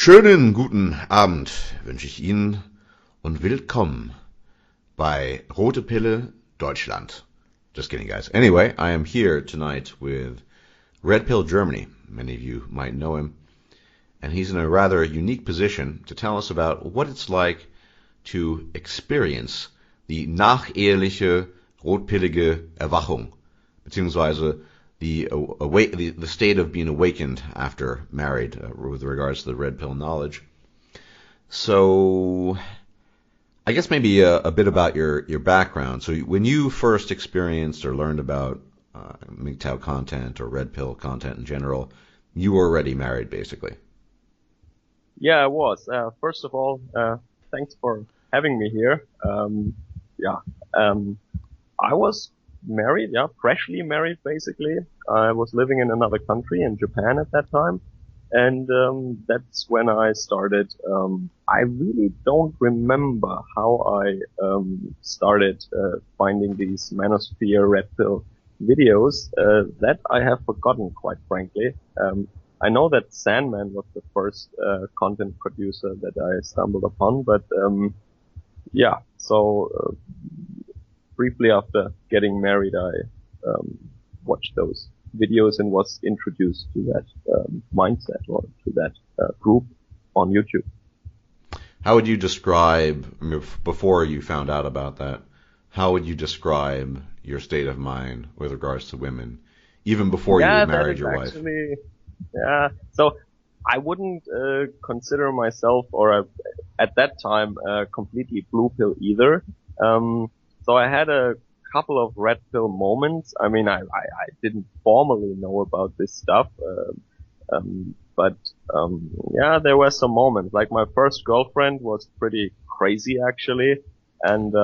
Schönen guten Abend wünsche ich Ihnen und willkommen bei Rote Pille Deutschland. Just kidding, guys. Anyway, I am here tonight with Red Pill Germany. Many of you might know him. And he's in a rather unique position to tell us about what it's like to experience die nacheheliche rotpillige Erwachung, beziehungsweise the state of being awakened after married with regards to the red pill knowledge. So I guess maybe a bit about your background. So when you first experienced or learned about mgtow content or red pill content in general, you were already married, basically. Yeah, I was. First of all, thanks for having me here. I was married, freshly married, basically. I was living in another country, in Japan at that time. And that's when I started. I really don't remember how I started finding these manosphere red pill videos. That I have forgotten, quite frankly. I know that Sandman was the first content producer that I stumbled upon, but briefly after getting married, I watched those videos and was introduced to that mindset or to that group on YouTube. How would you describe, before you found out about that, how would you describe your state of mind with regards to women, even before you married your wife? So I wouldn't consider myself, at that time, completely blue pill either. So I had a couple of red pill moments. I mean, I didn't formally know about this stuff, but there were some moments. Like my first girlfriend was pretty crazy, actually, and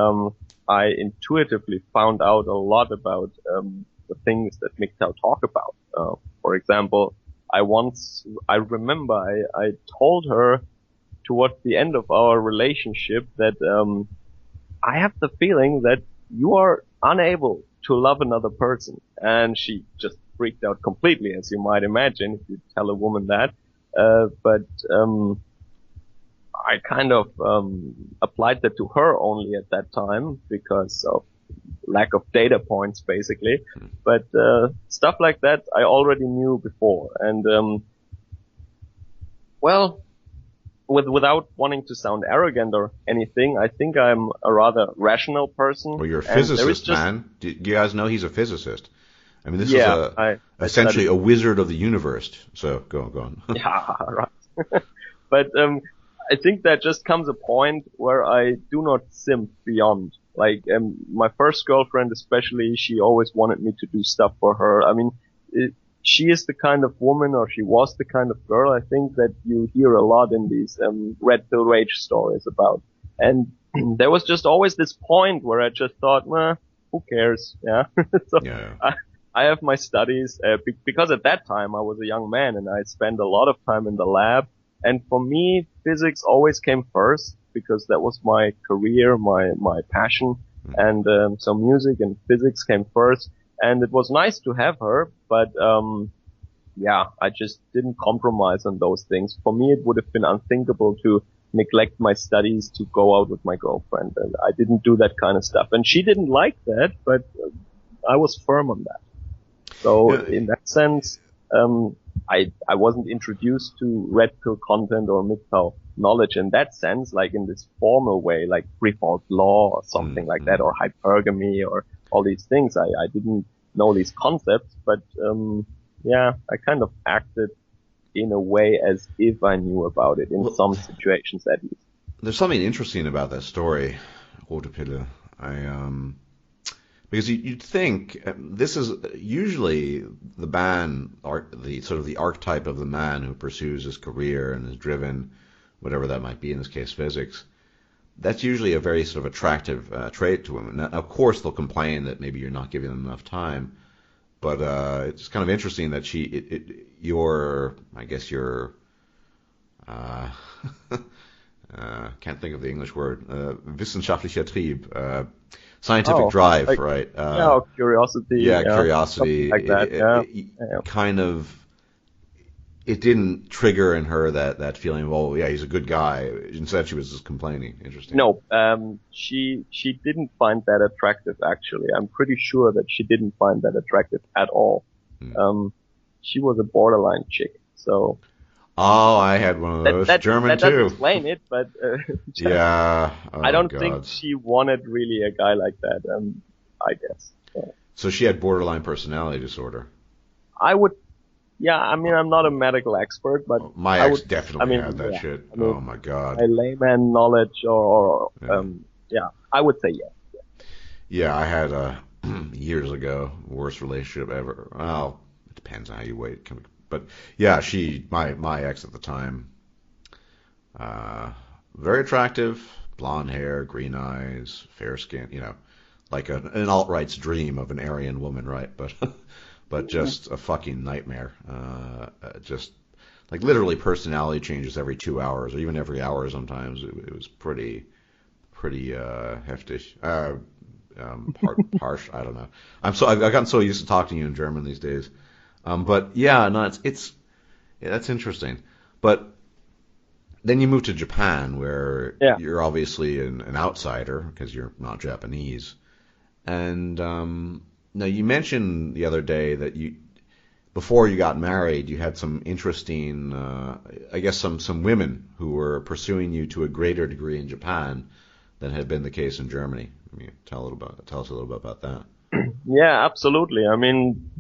I intuitively found out a lot about the things that mgtow talk about. For example, I remember I told her towards the end of our relationship that I have the feeling that you are unable to love another person. And she just freaked out completely, as you might imagine, if you tell a woman that. But I kind of applied that to her only at that time because of lack of data points, basically. But stuff like that I already knew before. And without wanting to sound arrogant or anything, I think I'm a rather rational person. Well, you're a physicist, man. Do you guys know he's a physicist? I mean, this is essentially a wizard of the universe. So go on. Yeah, right. But I think that just comes a point where I do not simp beyond. Like my first girlfriend especially, she always wanted me to do stuff for her. I mean, she is the kind of woman, or she was the kind of girl, I think, that you hear a lot in these red pill rage stories about. And there was just always this point where I just thought, who cares? Yeah. I have my studies, because at that time I was a young man and I spent a lot of time in the lab. And for me, physics always came first because that was my career, my passion. And so music and physics came first. And it was nice to have her, but I just didn't compromise on those things. For me, it would have been unthinkable to neglect my studies to go out with my girlfriend. And I didn't do that kind of stuff. And she didn't like that, but I was firm on that. So in that sense, I wasn't introduced to red pill content or mgtow knowledge in that sense, like in this formal way, like pre-fault law or something like that, or hypergamy or all these things. I didn't know these concepts, but I kind of acted in a way as if I knew about it in some situations at least. There's something interesting about that story, Rote Pille. Because you'd think this is usually the man, the sort of the archetype of the man who pursues his career and is driven, whatever that might be, in this case physics. That's usually a very sort of attractive trait to women. Now, of course, they'll complain that maybe you're not giving them enough time, but it's kind of interesting that can't think of the English word, wissenschaftlicher Trieb, scientific drive, right? Curiosity. Curiosity. Like that, kind of it didn't trigger in her that feeling of, oh yeah, he's a good guy. Instead, she was just complaining. Interesting. No, she didn't find that attractive, actually. I'm pretty sure that she didn't find that attractive at all. Hmm. She was a borderline chick, so Oh, I had one of those. German that doesn't too. explain it, but Yeah. I Oh don't think God. she wanted really a guy like that. I guess. So So she had borderline personality disorder. I would, yeah. I mean, I'm not a medical expert, but My I ex would. I definitely mean, had that yeah. shit. I Oh mean, my my God. layman knowledge, or Yeah. yeah, I would say yes. Yeah, I had years ago worst relationship ever. Well, it depends on how you wait. But yeah, my ex at the time, uh, very attractive, blonde hair, green eyes, fair skin. Like an alt-right's dream of an Aryan woman, right? But just a fucking nightmare. Just like literally personality changes every 2 hours or even every hour sometimes. It was pretty hefty. Harsh. I don't know. I've gotten so used to talking to you in German these days. But yeah, no, yeah, that's interesting. But then you move to Japan, where Yeah. you're obviously an outsider because you're not Japanese. And now you mentioned the other day that before you got married, you had some interesting, I guess, some women who were pursuing you to a greater degree in Japan than had been the case in Germany. I mean, tell us a little bit about that. Yeah, absolutely. I mean,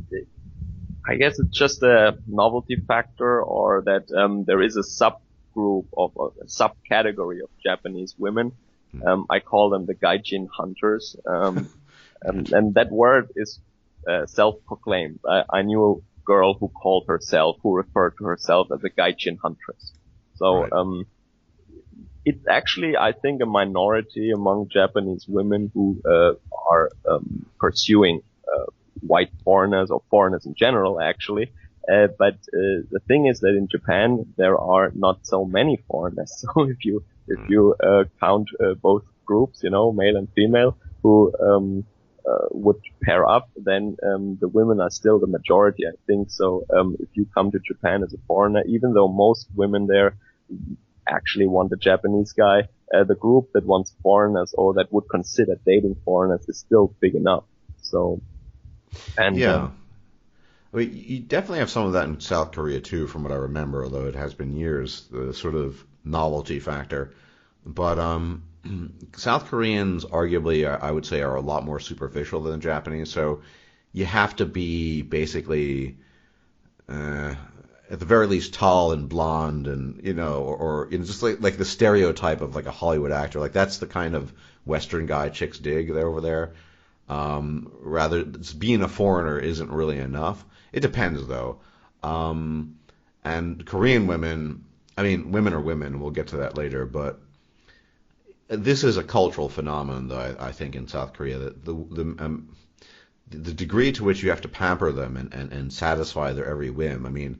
I guess it's just a novelty factor, or that there is a subgroup of a subcategory of Japanese women. Hmm. I call them the gaijin hunters. Gotcha. And that word is self-proclaimed. I knew a girl who referred to herself as a gaijin huntress. So Right. it's actually, I think, a minority among Japanese women who are pursuing white foreigners or foreigners in general, actually. But the thing is that in Japan there are not so many foreigners. So if Hmm. you count both groups, male and female, who would pair up, then the women are still the majority, I think. So if you come to Japan as a foreigner, even though most women there actually want a Japanese guy, the group that wants foreigners or that would consider dating foreigners is still big enough. So, and Yeah. I mean, you definitely have some of that in South Korea too, from what I remember, although it has been years, the sort of novelty factor. But South Koreans, arguably, I would say, are a lot more superficial than the Japanese. So you have to be basically, uh, at the very least, tall and blonde, and or just like the stereotype of like a Hollywood actor. Like that's the kind of Western guy chicks dig there over there. Rather, being a foreigner isn't really enough. It depends though. Um, and Korean women, I mean, women are women. We'll get to that later, but this is a cultural phenomenon, though. I think in South Korea that the degree to which you have to pamper them and satisfy their every whim. I mean,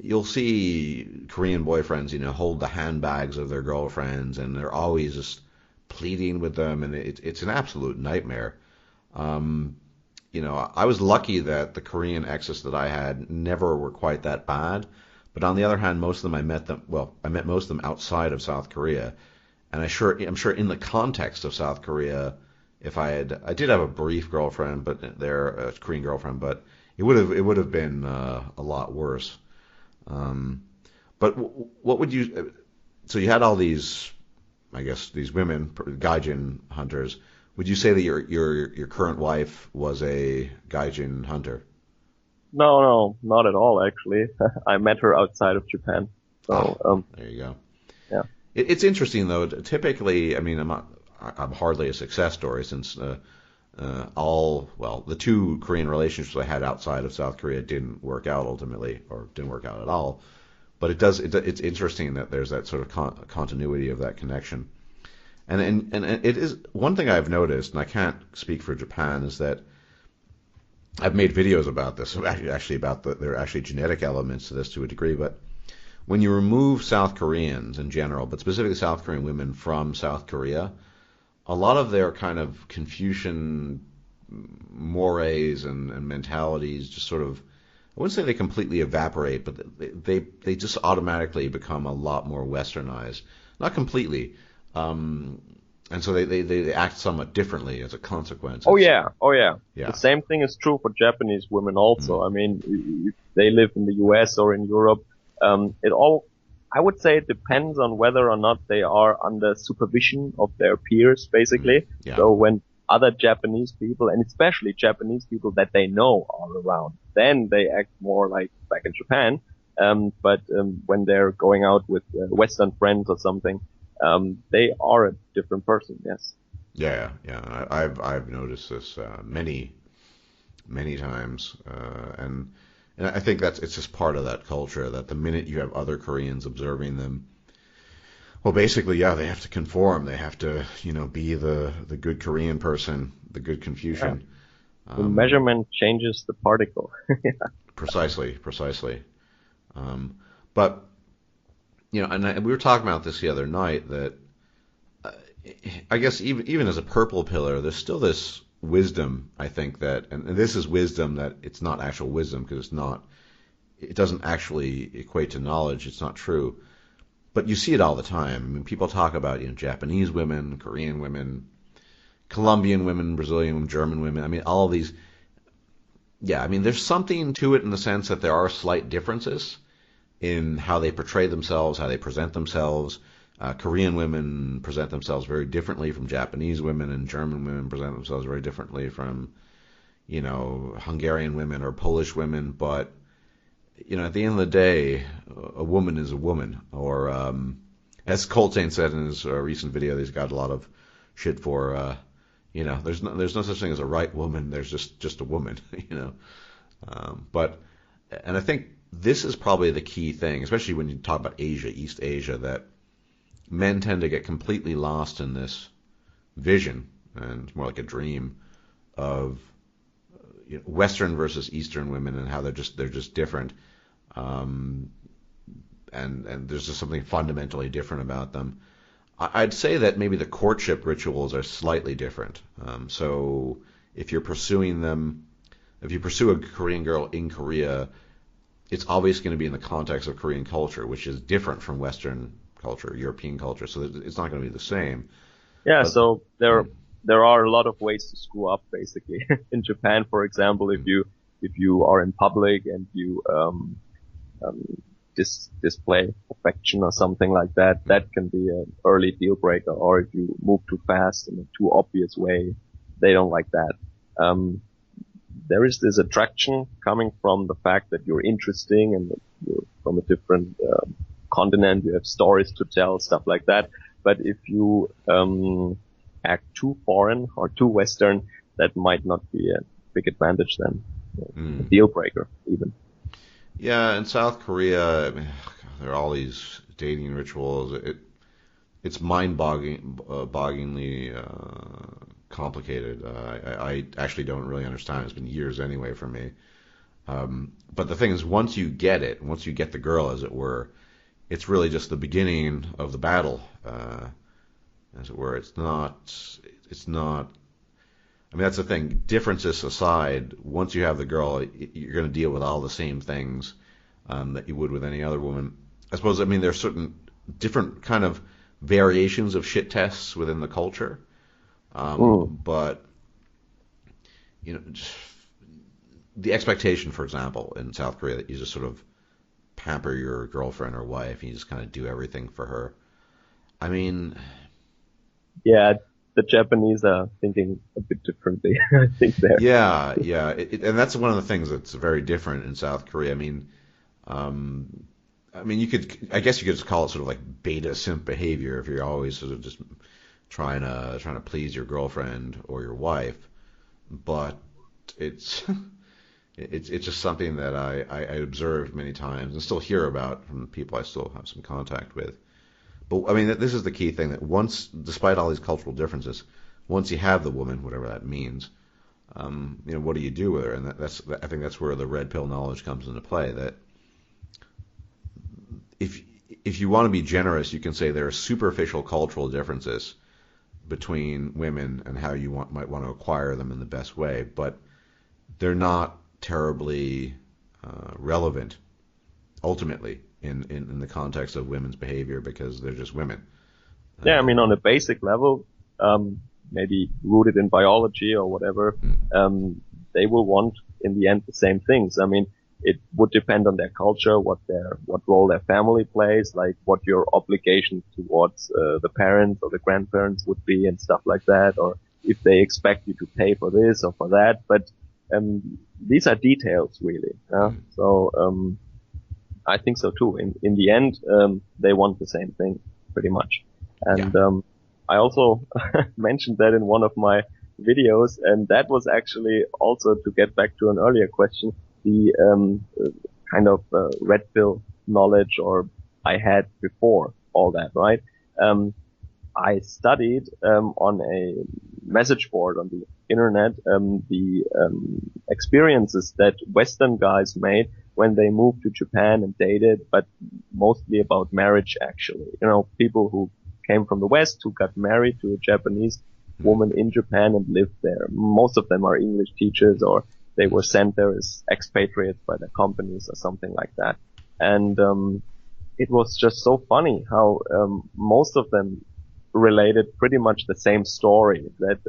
you'll see Korean boyfriends, hold the handbags of their girlfriends, and they're always just pleading with them, and it's an absolute nightmare. Um, I was lucky that the Korean exes that I had never were quite that bad. But on the other hand, most of them I met most of them outside of South Korea. And I'm sure in the context of South Korea, I did have a brief girlfriend, but they're a Korean girlfriend, but it would have been a lot worse. Um, but what would you, so you had all these, I guess, these women, gaijin hunters. Would you say that your current wife was a gaijin hunter? no, not at all, actually. I met her outside of Japan. Ah, So, there you go. yeah. It's interesting though. Typically, I mean, I'm hardly a success story since the two Korean relationships I had outside of South Korea didn't work out ultimately, or didn't work out at all. But it's interesting that there's that sort of continuity of that connection. And it is one thing I've noticed, and I can't speak for Japan, is that I've made videos about this, actually there are actually genetic elements to this to a degree, but when you remove South Koreans in general, but specifically South Korean women from South Korea, a lot of their kind of Confucian mores and mentalities just sort of I wouldn't say they completely evaporate, but they just automatically become a lot more westernized. Not completely. And so they act somewhat differently as a consequence. Oh yeah, oh yeah. The Yeah. same thing is true for Japanese women also. Mm. I mean, if they live in the US or in Europe, I would say it depends on whether or not they are under supervision of their peers, Mm. basically. Yeah. So when other Japanese people, and especially Japanese people that they know are around, then they act more like back in Japan. But when they're going out with Western friends or something, they are a different person, yes. Yeah. Yeah. I've noticed this many times, and I think it's just part of that culture that the minute you have other Koreans observing them, well, basically, yeah, they have to conform. They have to, be the good Korean person, the good Yeah. Confucian. The Um, measurement changes the particle. precisely. Um, but and we were talking about this the other night that uh, I guess even as a purple pillar, there's still this wisdom. I think that, and this is wisdom that it's not actual wisdom because it doesn't actually equate to knowledge. It's not true. But you see it all the time. I mean, people talk about Japanese women, Korean women, Colombian women, Brazilian women, German women. I mean, all of these. Yeah, I mean, there's something to it in the sense that there are slight differences in how they portray themselves, how they present themselves. Korean women present themselves very differently from Japanese women, and German women present themselves very differently from, Hungarian women or Polish women. But at the end of the day, a woman is a woman. Or as Coltrane said in his recent video, that he's got a lot of shit for. There's no such thing as a right woman. There's just a woman. But and I think this is probably the key thing, especially when you talk about Asia, East Asia, that men tend to get completely lost in this vision, and it's more like a dream of Western versus Eastern women and how they're just different, um, and there's just something fundamentally different about them. I'd say that maybe the courtship rituals are slightly different. So if you're pursuing them, if you pursue a Korean girl in Korea, it's always going to be in the context of Korean culture, which is different from Western culture, European culture. So it's not going to be the same. Yeah, But so mm, there are a lot of ways to screw up basically. In Japan, for example, mm, if you are in public and you um display affection or something like that, mm, that can be an early deal breaker. Or if you move too fast in a too obvious way, they don't like that. Um there is this attraction coming from the fact that you're interesting and that you're from a different continent, you have stories to tell, stuff like that. But if you act too foreign or too Western, that might not be a big advantage then, a mm. deal breaker even. Yeah, in South Korea, I mean, there are all these dating rituals. It's mind-bogglingly complicated. I actually don't really understand. It's been years anyway for me. But the thing is, once you get it, once you get the girl, as it were, it's really just the beginning of the battle, as it were. It's not. It's not. I mean, that's the thing. Differences aside, once you have the girl, you're going to deal with all the same things that you would with any other woman. I suppose. I mean, there's certain different kind of variations of shit tests within the culture, Mm. but just the expectation, for example, in South Korea, that you just sort of pamper your girlfriend or wife and you just kind of do everything for her. I mean, Yeah, the Japanese are thinking a bit differently, I think there. yeah, and that's one of the things that's very different in South Korea. Um, I guess you could just call it sort of like beta simp behavior if you're always sort of just trying to please your girlfriend or your wife. But it's it's just something that I observed many times and still hear about from people I still have some contact with. But I mean, this is the key thing that once, despite all these cultural differences, once you have the woman, whatever that means, what do you do with her? And I think that's where the red pill knowledge comes into play. That if if you want to be generous, you can say there are superficial cultural differences between women and how you might want to acquire them in the best way, but they're not terribly relevant ultimately in the context of women's behavior because they're just women. Yeah, I mean, on a basic level, maybe rooted in biology or whatever, they will want in the end the same things. I mean, it would depend on their culture, what role their family plays, like what your obligation towards the parents or the grandparents would be and stuff like that, or if they expect you to pay for this or for that. But these are details, really. So I think so too. In the end, they want the same thing, pretty much. And I also mentioned that in one of my videos, and that was actually also to get back to an earlier question, the kind of red pill knowledge or I had before all that, right? I studied on a message board on the internet the experiences that Western guys made when they moved to Japan and dated, but mostly about marriage actually. You know, people who came from the West who got married to a Japanese woman in Japan and lived there. Most of them are English teachers or they were sent there as expatriates by their companies or something like that. And it was just so funny how most of them related pretty much the same story, that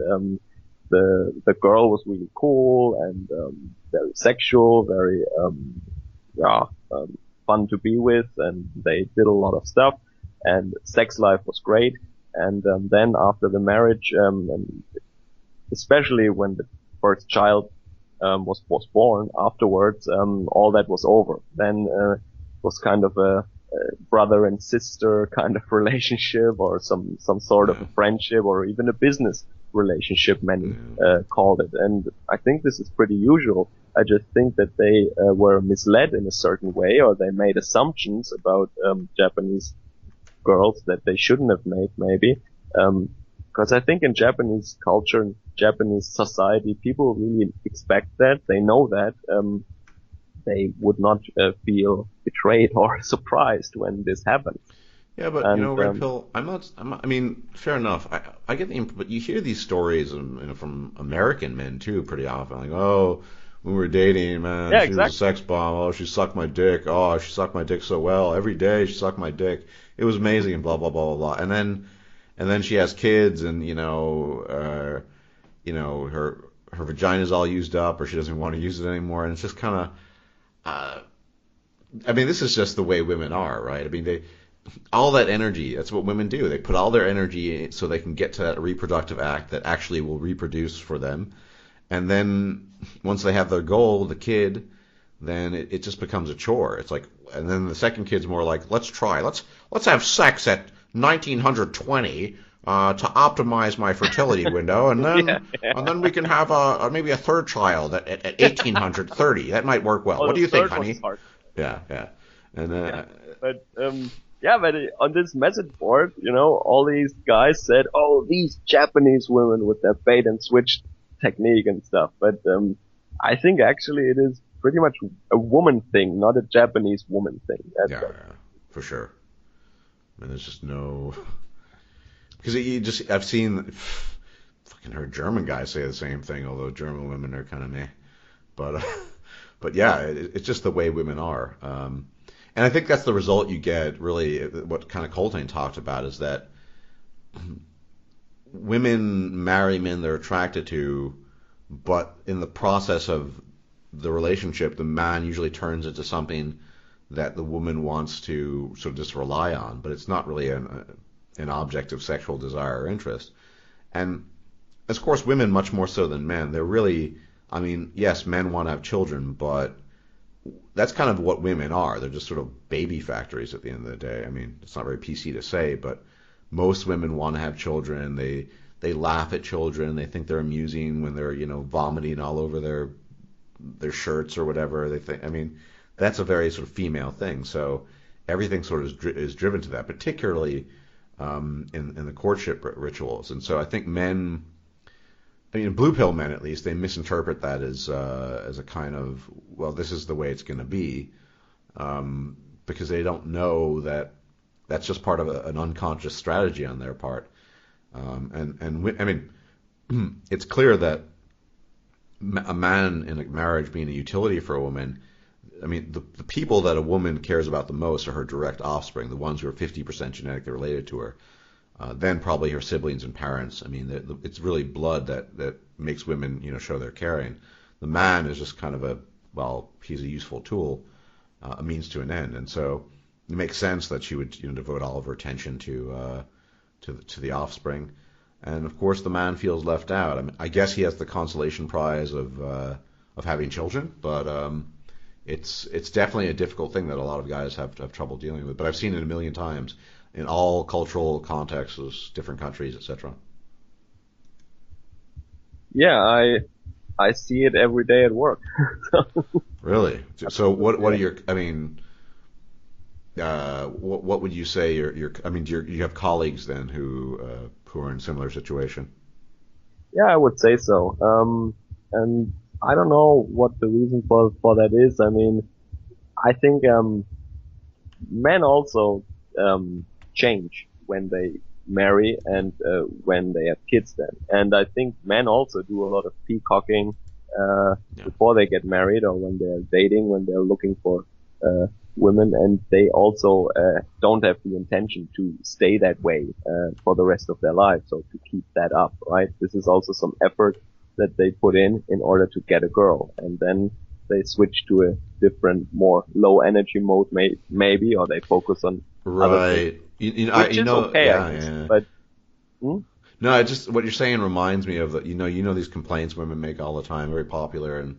the girl was really cool and very sexual, very fun to be with, and they did a lot of stuff, and sex life was great. And then after the marriage, and especially when the first child was born, afterwards all that was over. Then it was kind of a brother and sister kind of relationship, or some sort of a friendship, or even a business relationship, many called it. And I think this is pretty usual. I just think that they were misled in a certain way, or they made assumptions about Japanese girls that they shouldn't have made, maybe. Because I think in Japanese culture, in Japanese society, people really expect that. They know that. They would not feel betrayed or surprised when this happened. Yeah, but And, you know, Red Pill, I'm not, I mean, fair enough. I get the, but you hear these stories from American men too, pretty often. Like, oh, when we were dating, man, Yeah, she exactly. was a sex bomb. Oh, she sucked my dick. Oh, she sucked my dick so well. Every day she sucked my dick. It was amazing, and blah blah blah blah blah. And then she has kids, and her vagina's all used up, or she doesn't want to use it anymore, and it's just kind of. I mean, this is just the way women are, right? I mean, all that energy, that's what women do. They put all their energy so they can get to that reproductive act that actually will reproduce for them. And then once they have their goal, the kid, then it just becomes a chore. It's like, and then the second kid's more like, let's have sex at 1920 to optimize my fertility window, and then we can have maybe a third child at 1830. That might work well. Oh, What do you think, the third honey? was hard. Yeah. And But on this message board, all these guys said, "Oh, these Japanese women with their bait and switch technique and stuff." But I think actually it is pretty much a woman thing, not a Japanese woman thing. Yeah, for sure. I mean, there's just no, because I've seen fucking heard German guys say the same thing, although German women are kind of meh. But yeah, it's just the way women are. And I think that's the result you get, really, what kind of Coltrane talked about, is that women marry men they're attracted to, but in the process of the relationship, the man usually turns into something that the woman wants to sort of just rely on, but it's not really an object of sexual desire or interest. And, of course, women much more so than men. They're really, I mean, yes, men want to have children, but that's kind of what women are. They're just sort of baby factories at the end of the day. I mean, it's not very PC to say, but most women want to have children. They laugh at children. They think they're amusing when they're, vomiting all over their shirts or whatever. They think, I mean, that's a very sort of female thing. So everything sort of is driven to that, particularly in the courtship rituals. And so I think men, I mean, blue pill men at least, they misinterpret that as a kind of, well, this is the way it's going to be, because they don't know that that's just part of an unconscious strategy on their part. I mean, it's clear that a man in a marriage being a utility for a woman, I mean, the people that a woman cares about the most are her direct offspring, the ones who are 50% genetically related to her. Then probably her siblings and parents. I mean, it's really blood that makes women, show their caring. The man is just kind of he's a useful tool, a means to an end. And so it makes sense that she would, devote all of her attention to the offspring. And of course, the man feels left out. I mean, I guess he has the consolation prize of having children, but it's definitely a difficult thing that a lot of guys have trouble dealing with. But I've seen it a million times in all cultural contexts, different countries, etc. Yeah, I see it every day at work. Really? So what are your? I mean, what would you say I mean, you have colleagues then who are in a similar situation? Yeah, I would say so. And I don't know what the reason for that is. I mean, I think men also change when they marry and when they have kids then. And I think men also do a lot of peacocking before they get married or when they're dating, when they're looking for women, and they also don't have the intention to stay that way for the rest of their life. So to keep that up, right? This is also some effort that they put in order to get a girl, and then they switch to a different, more low energy mode, maybe, or they focus on other things, which is okay, I guess. Yeah. But no, just what you're saying reminds me of the, these complaints women make all the time, very popular. And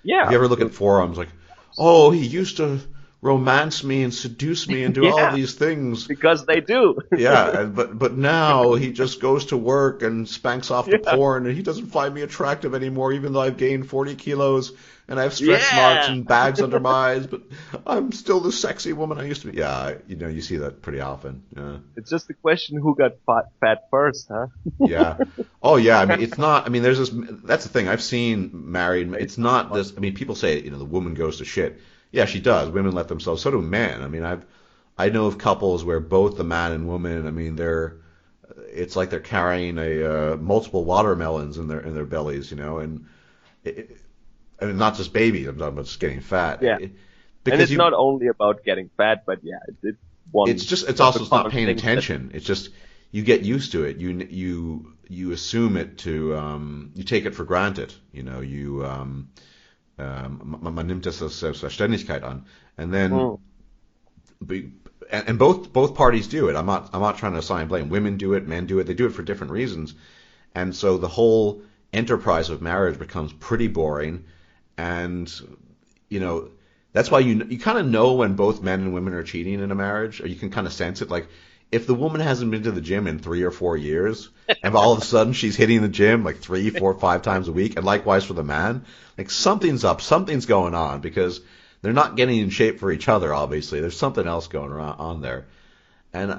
yeah, if you ever look at forums, like, oh, he used to romance me and seduce me and do all these things. Because they do. Yeah, but now he just goes to work and spanks off the porn, and he doesn't find me attractive anymore, even though I've gained 40 kilos and I have stretch marks and bags under my eyes, but I'm still the sexy woman I used to be. Yeah, you see that pretty often. Yeah. It's just a question who got fat first, huh? Yeah. Oh, yeah. I mean, it's not. I mean, there's this. That's the thing. I've seen married. It's not this. I mean, people say the woman goes to shit. Yeah, she does. Women let themselves. So do men. I mean, I know of couples where both the man and woman. I mean, it's like they're carrying multiple watermelons in their bellies, and I mean, not just babies. I'm talking about just getting fat. Yeah. And it's not only about getting fat, but yeah, it's one. It's also not paying attention. It's just you get used to it. You assume it to you take it for granted. Man nimmt das als Selbstverständlichkeit an, and then and both parties do it. I'm not trying to assign blame. Women do it, men do it. They do it for different reasons, and so the whole enterprise of marriage becomes pretty boring. And that's why you kind of know when both men and women are cheating in a marriage, or you can kind of sense it. Like if the woman hasn't been to the gym in 3 or 4 years, and all of a sudden she's hitting the gym like 3, 4, 5 times a week, and likewise for the man, like something's up, something's going on, because they're not getting in shape for each other. Obviously, there's something else going on there, and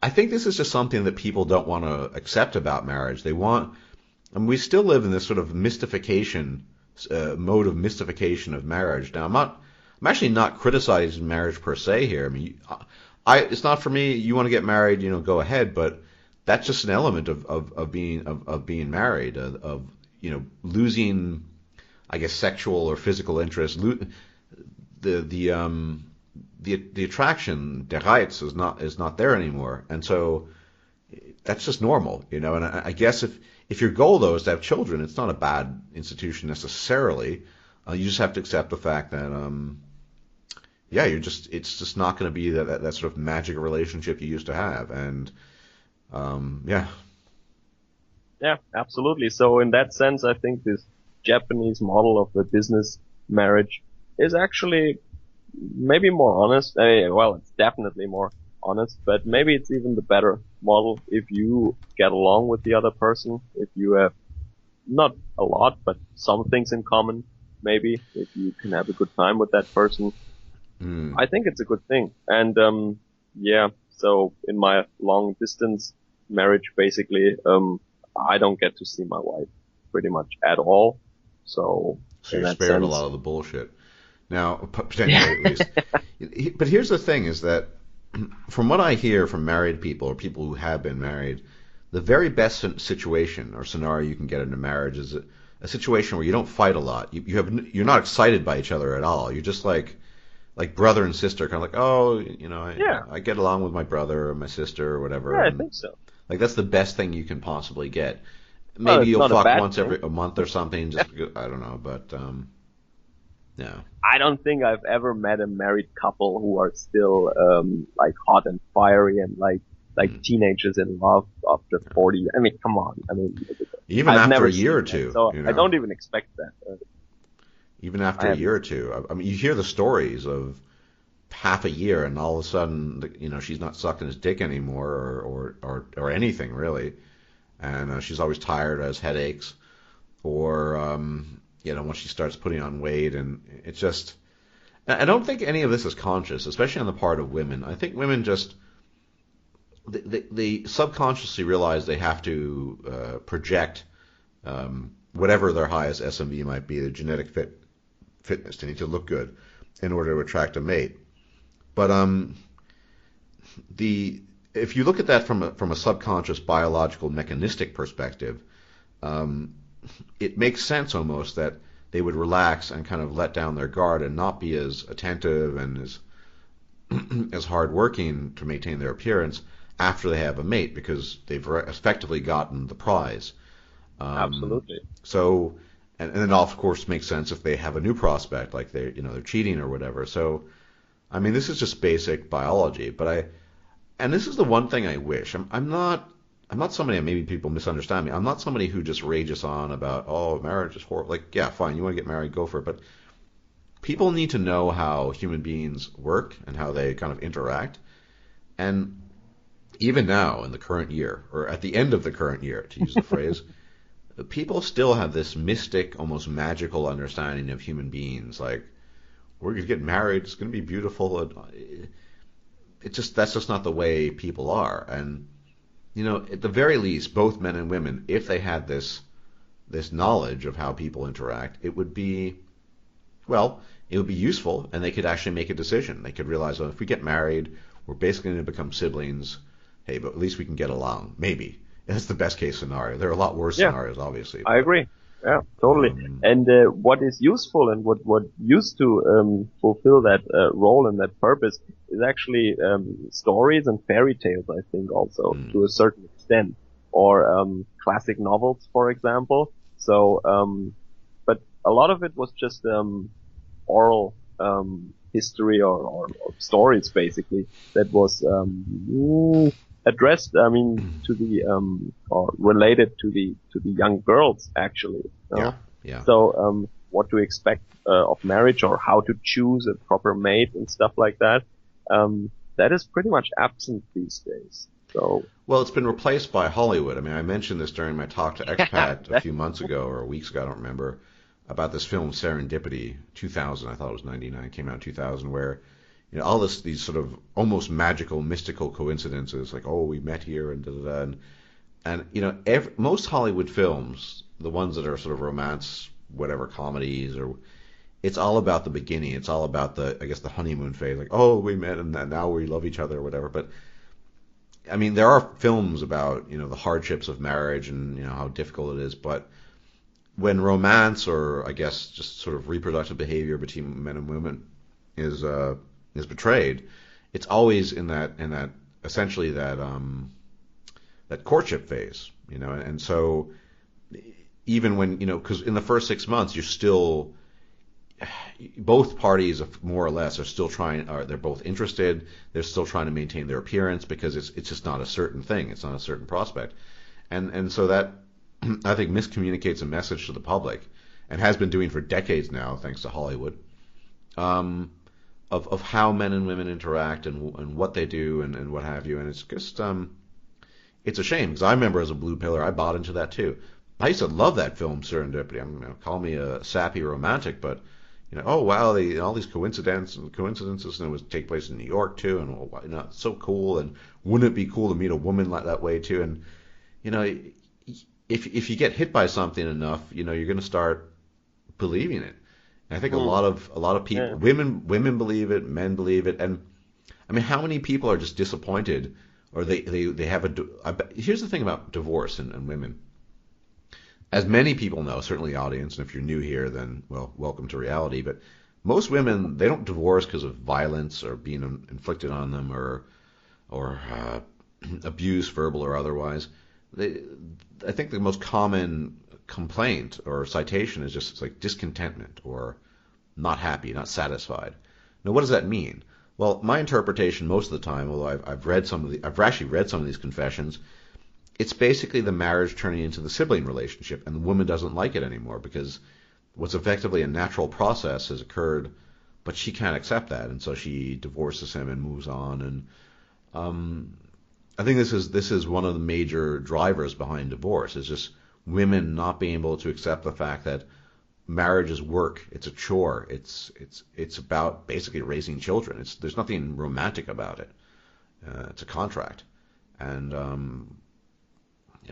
I think this is just something that people don't want to accept about marriage. We still live in this sort of mystification. Mode of mystification of marriage. Now, I'm actually not criticizing marriage per se here. I mean, it's not for me. You want to get married, go ahead. But that's just an element of being married, of losing, I guess, sexual or physical interest. The attraction, der Reiz, is not there anymore, and so that's just normal, And I guess if your goal, though, is to have children, it's not a bad institution necessarily. You just have to accept the fact that, it's just not going to be that sort of magic relationship you used to have. And, yeah. Yeah, absolutely. So in that sense, I think this Japanese model of the business marriage is actually maybe more honest. Well, it's definitely more honest, but maybe it's even the better model if you get along with the other person, if you have not a lot, but some things in common, maybe, if you can have a good time with that person. I think it's a good thing. And, so in my long distance marriage, basically, I don't get to see my wife pretty much at all. So you're spared a lot of the bullshit. Now, potentially at least. But here's the thing is that from what I hear from married people or people who have been married, the very best situation or scenario you can get in a marriage is a situation where you don't fight a lot. You're not excited by each other at all. You're just like brother and sister, kind of like, oh, Yeah. I get along with my brother or my sister or whatever, Yeah, I and think so. like that's the best thing you can possibly get. Well, Maybe it's you'll not a fuck bad once thing. every a month or something, just because, I don't know, but yeah. I don't think I've ever met a married couple who are still like hot and fiery and like Mm. teenagers in love after 40. I mean, come on. I mean, Even I've after never a year or seen that, two, so I don't even expect that. even after I a haven't year or seen two. I mean, you hear the stories of half a year, and all of a sudden, she's not sucking his dick anymore, or anything really, and she's always tired, has headaches, or once she starts putting on weight, and it's just. I don't think any of this is conscious, especially on the part of women. I think women just they subconsciously realize they have to project whatever their highest SMV might be, their genetic fitness. They need to look good in order to attract a mate. But the if you look at that from a subconscious biological mechanistic perspective, it makes sense almost that they would relax and kind of let down their guard and not be as attentive and as as hardworking to maintain their appearance after they have a mate because they've effectively gotten the prize. Absolutely. So, and then of course makes sense if they have a new prospect, like they're cheating or whatever. So, I mean, this is just basic biology. And this is the one thing I wish. I'm not somebody, maybe people misunderstand me. I'm not somebody who just rages on about, oh, marriage is horrible. Like, yeah, fine, you want to get married, go for it. But people need to know how human beings work and how they kind of interact. And even now in the current year, or at the end of the current year, to use the phrase, people still have this mystic, almost magical understanding of human beings. Like, we're going to get married, it's going to be beautiful. That's just not the way people are. And at the very least, both men and women, if they had this knowledge of how people interact, it would be useful, and they could actually make a decision. They could realize, well, if we get married, we're basically going to become siblings. Hey, but at least we can get along. Maybe that's the best case scenario. There are a lot worse Yeah, scenarios, obviously. I agree. Yeah, totally. And what is useful and what used to fulfill that role and that purpose is actually stories and fairy tales, I think, also to a certain extent, or classic novels, for example. So, but a lot of it was just oral history or stories, basically, that was addressed, I mean, to the or related to the young girls, actually. Yeah. So what to expect of marriage, or how to choose a proper mate and stuff like that. That is pretty much absent these days. So Well, it's been replaced by Hollywood. I mean, I mentioned this during my talk to Expat a few months ago or weeks ago, I don't remember, about this film Serendipity, 2000. I thought it was 99. It came out in 2000, where all these sort of almost magical, mystical coincidences, like, oh, we met here and da da da, and most Hollywood films, the ones that are sort of romance, whatever, comedies, or it's all about the beginning. It's all about the honeymoon phase, like, oh, we met and now we love each other or whatever. But I mean, there are films about the hardships of marriage and how difficult it is, but when romance, or I guess just sort of reproductive behavior between men and women is betrayed, it's always in that essentially that courtship phase, and so even when because in the first 6 months you're still, both parties more or less are still trying, or they're both interested, they're still trying to maintain their appearance because it's just not a certain thing, it's not a certain prospect, and so that I think miscommunicates a message to the public, and has been doing for decades now, thanks to Hollywood, of how men and women interact and what they do and what have you, and it's just it's a shame, because I remember as a blue pillar I bought into that too. I used to love that film Serendipity. Call me a sappy romantic, but oh wow, all these coincidences, and it was take place in New York too, and it's so cool, and wouldn't it be cool to meet a woman like that way too, and if you get hit by something enough, you're going to start believing it. And I think a lot of people, yeah. women believe it, men believe it, and I mean, how many people are just disappointed, or they have here's the thing about divorce and women. as many people know, certainly the audience, and if you're new here, then, well, welcome to reality, but most women, they don't divorce because of violence or being inflicted on them or abuse, verbal or otherwise. I think the most common complaint or citation is just like discontentment or not happy, not satisfied. Now, what does that mean? Well, my interpretation most of the time, although I've actually read some of these confessions, it's basically the marriage turning into the sibling relationship, and the woman doesn't like it anymore because what's effectively a natural process has occurred, but she can't accept that, and so she divorces him and moves on. And I think this is one of the major drivers behind divorce, is just women not being able to accept the fact that marriage is work, it's a chore, it's about basically raising children. There's nothing romantic about it. It's a contract, and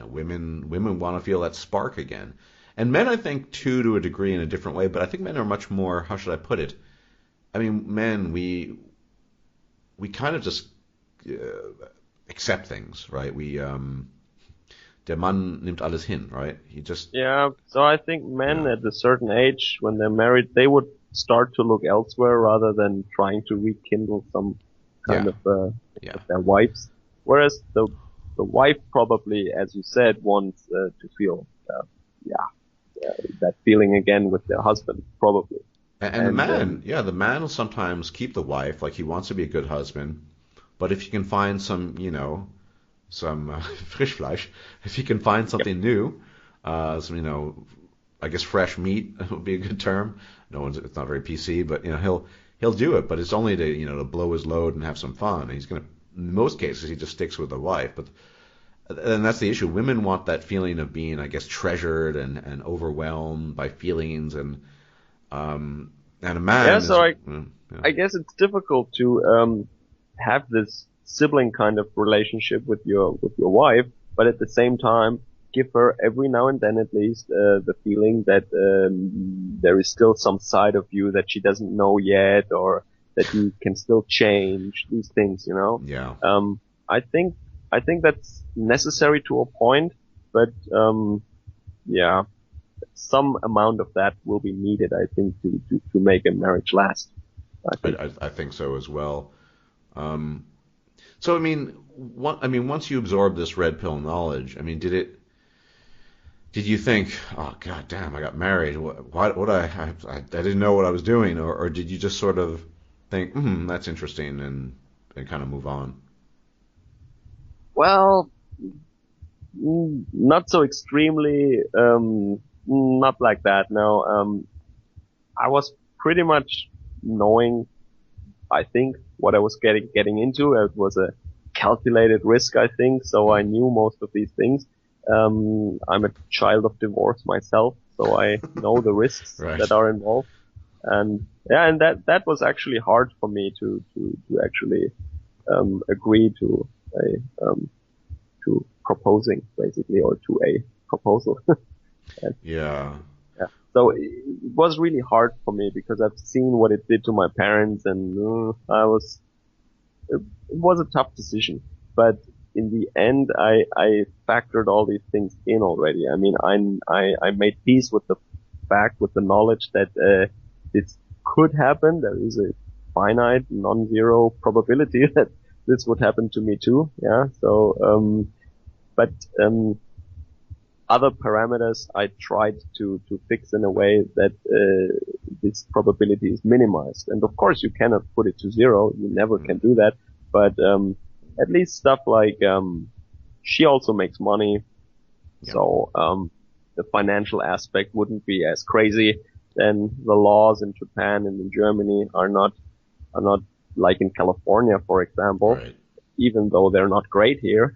women want to feel that spark again. And men, I think, too, to a degree, in a different way, but I think men are much more, how should I put it? I mean, men, we kind of just accept things, right? Der Mann nimmt alles hin, right? He just... Yeah, so I think men at a certain age, when they're married, they would start to look elsewhere rather than trying to rekindle some kind of with their wives. Whereas the wife probably, as you said, wants to feel that feeling again with their husband, probably. And the man, the man will sometimes keep the wife, like he wants to be a good husband, but if you can find some Frischfleisch, if you can find something new, some, I guess fresh meat would be a good term. It's not very PC, but he'll do it, but it's only to blow his load and have some fun. And in most cases, he just sticks with the wife, and that's the issue. Women want that feeling of being, I guess, treasured and overwhelmed by feelings, and a man. Yeah, so I guess it's difficult to have this sibling kind of relationship with your wife, but at the same time give her every now and then at least the feeling that there is still some side of you that she doesn't know yet, or that you can still change these things, Yeah. I think that's necessary to a point, but some amount of that will be needed, I think, to make a marriage last. I think so as well. So once you absorb this red pill knowledge, did you think, oh god damn, I got married? I didn't know what I was doing, or did you just sort of think, that's interesting, and kind of move on? Well, not so extremely, not like that. No, I was pretty much knowing, I think, what I was getting into. It was a calculated risk, I think, so I knew most of these things. I'm a child of divorce myself, so I know the risks Right. that are involved. And that was actually hard for me to actually agree to proposing, basically, or to a proposal. Yeah. So it was really hard for me because I've seen what it did to my parents, and it was a tough decision. But in the end, I factored all these things in already. I mean, I made peace with the fact, with the knowledge that this could happen. There is a finite, non-zero probability that this would happen to me too. Yeah. So, other parameters I tried to fix in a way that this probability is minimized. And of course, you cannot put it to zero. You never can do that. But at least stuff like she also makes money, so the financial aspect wouldn't be as crazy. Then the laws in Japan and in Germany are not like in California, for example. Right. Even though they're not great here,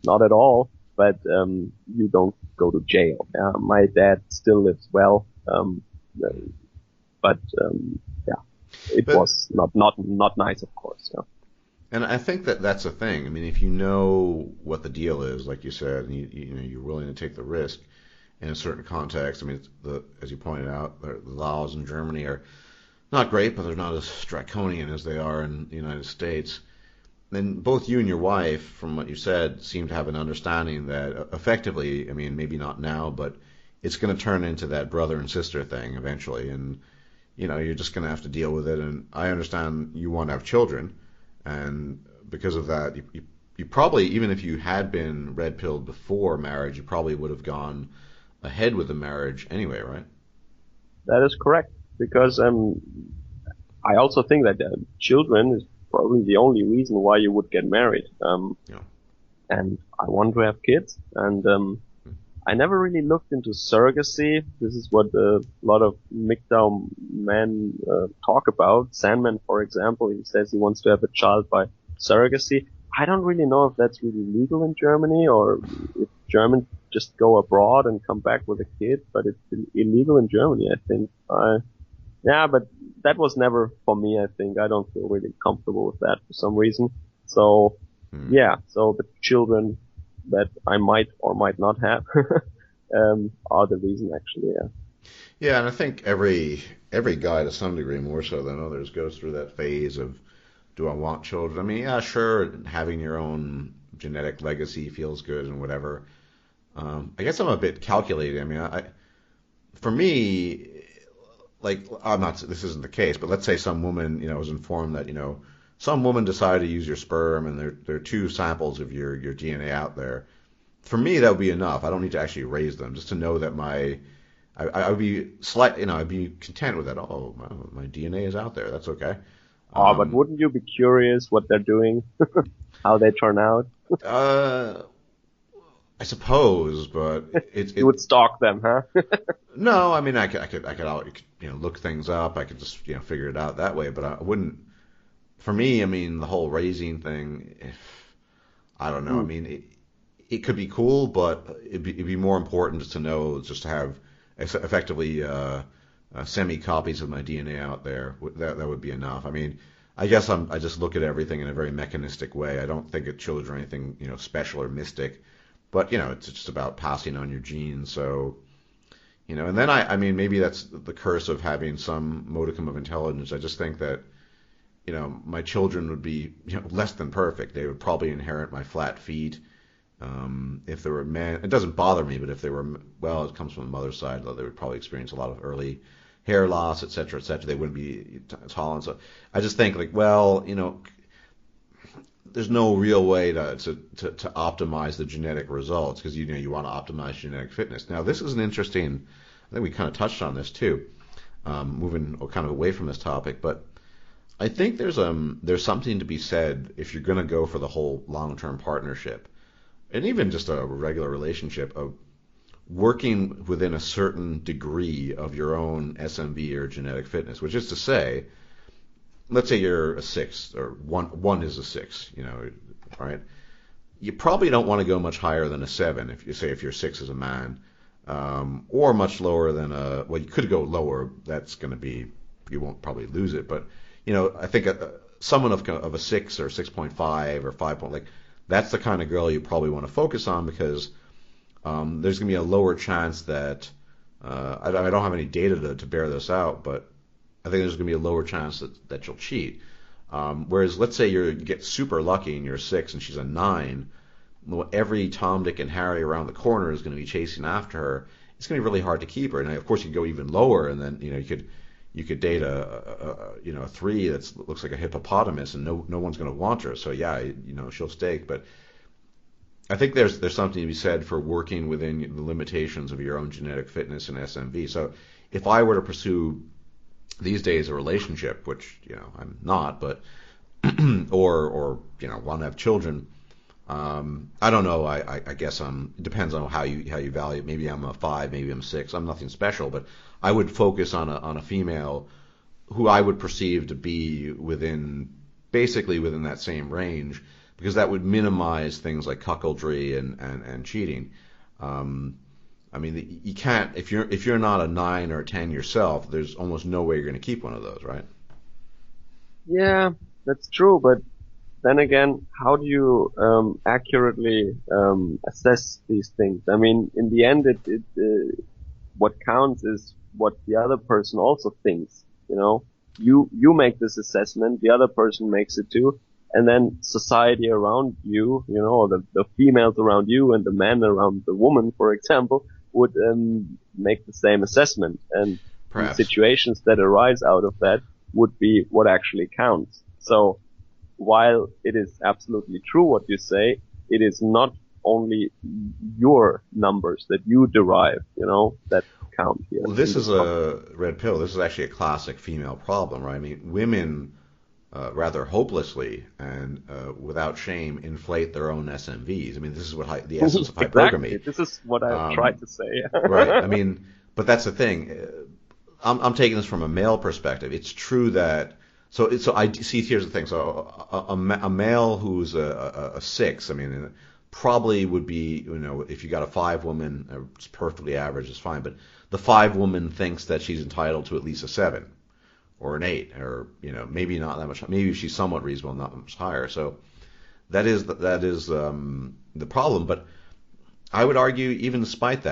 not at all. But you don't go to jail. My dad still lives well, but it was not nice, of course. Yeah. And I think that's a thing. I mean, if you know what the deal is, like you said, and you're willing to take the risk in a certain context. I mean, as you pointed out, the laws in Germany are not great, but they're not as draconian as they are in the United States. then both you and your wife, from what you said, seem to have an understanding that effectively, I mean, maybe not now, but it's going to turn into that brother and sister thing eventually, and you're just going to have to deal with it. And I understand you want to have children, and because of that, you probably, even if you had been red pilled before marriage, you probably would have gone ahead with the marriage anyway, right? That is correct. Because I also think that children is probably the only reason why you would get married. Yeah. And I want to have kids, and I never really looked into surrogacy. This is what a lot of mgtow men talk about. Sandman, for example, he says he wants to have a child by surrogacy. I don't really know if that's really legal in Germany, or if Germans just go abroad and come back with a kid, but it's illegal in Germany, I think. Yeah, but that was never for me, I think. I don't feel really comfortable with that for some reason. So, yeah, so the children that I might or might not have are the reason, actually, yeah. Yeah, and I think every guy to some degree, more so than others, goes through that phase of, do I want children? I mean, yeah, sure, having your own genetic legacy feels good and whatever. I guess I'm a bit calculated. I mean, for me, like, I'm not, this isn't the case, but let's say some woman, was informed that, some woman decided to use your sperm and there are two samples of your DNA out there. For me, that would be enough. I don't need to actually raise them, just to know that I would be I'd be content with that. Oh, my DNA is out there. That's okay. But wouldn't you be curious what they're doing? How they turn out? I suppose, but You would stalk them, huh? No, I mean, I could look things up. I could just, figure it out that way, but I wouldn't. For me, I mean, the whole raising thing, I don't know. I mean, it could be cool, but it'd be more important just to know, just to have effectively semi copies of my DNA out there. That would be enough. I mean, I guess I just look at everything in a very mechanistic way. I don't think of children or anything, special or mystic, but it's just about passing on your genes. So, and then I mean, maybe that's the curse of having some modicum of intelligence. I just think that, my children would be, less than perfect. They would probably inherit my flat feet. If they were men, it doesn't bother me, but if they were, well, it comes from the mother's side, though they would probably experience a lot of early hair loss, et cetera, et cetera. They wouldn't be tall, and so I just think, like, well, there's no real way to optimize the genetic results, because you want to optimize genetic fitness. Now, this is an interesting. I think we kind of touched on this too, moving kind of away from this topic, but I think there's something to be said if you're going to go for the whole long-term partnership, and even just a regular relationship, of working within a certain degree of your own SMV or genetic fitness, which is to say, let's say you're a 6, or one is a 6, all right? You probably don't want to go much higher than a 7 if you're 6 as a man, or much lower than well, you could go lower. That's going to be, you won't probably lose it, but I think someone of a 6 or 6.5 or 5 point, like, that's the kind of girl you probably want to focus on, because there's going to be a lower chance that I don't have any data to bear this out, but I think there's going to be a lower chance that you'll cheat. Whereas, let's say you get super lucky and you're a 6 and she's a 9, well, every Tom, Dick, and Harry around the corner is going to be chasing after her. It's going to be really hard to keep her. And of course, you could go even lower, and then you could date a 3 that looks like a hippopotamus, and no one's going to want her. So yeah, she'll stake. But I think there's something to be said for working within the limitations of your own genetic fitness and SMV. So if I were to pursue these days a relationship, which I'm not, but or want to have children, I don't know. I guess it depends on how you value it. Maybe I'm a 5, maybe I'm 6. I'm nothing special, but I would focus on a female who I would perceive to be basically within that same range, because that would minimize things like cuckoldry and cheating. I mean, you can't, if you're not a 9 or a 10 yourself, there's almost no way you're going to keep one of those, right? Yeah, that's true, but then again, how do you accurately assess these things? I mean, in the end, what counts is what the other person also thinks. You make this assessment, the other person makes it too, and then society around you, the females around you and the men around the woman, for example, would make the same assessment, and the Perhaps. situations that arise out of that would be what actually counts. So while it is absolutely true what you say, it is not only your numbers that you derive, that count here. Well, this is a red pill. This is actually a classic female problem, right? I mean, women rather hopelessly and without shame inflate their own SMVs. I mean, this is what the essence of hypergamy. Exactly. This is what I tried to say. Right. I mean, but that's the thing. I'm taking this from a male perspective. It's true that so I see. Here's the thing. So a male who's a 6, I mean, probably would be, if you got a 5 woman, it's perfectly average, it's fine. But the 5 woman thinks that she's entitled to at least a 7 or an 8, or maybe not that much. Maybe she's somewhat reasonable, not much higher. So that is the problem. But I would argue, even despite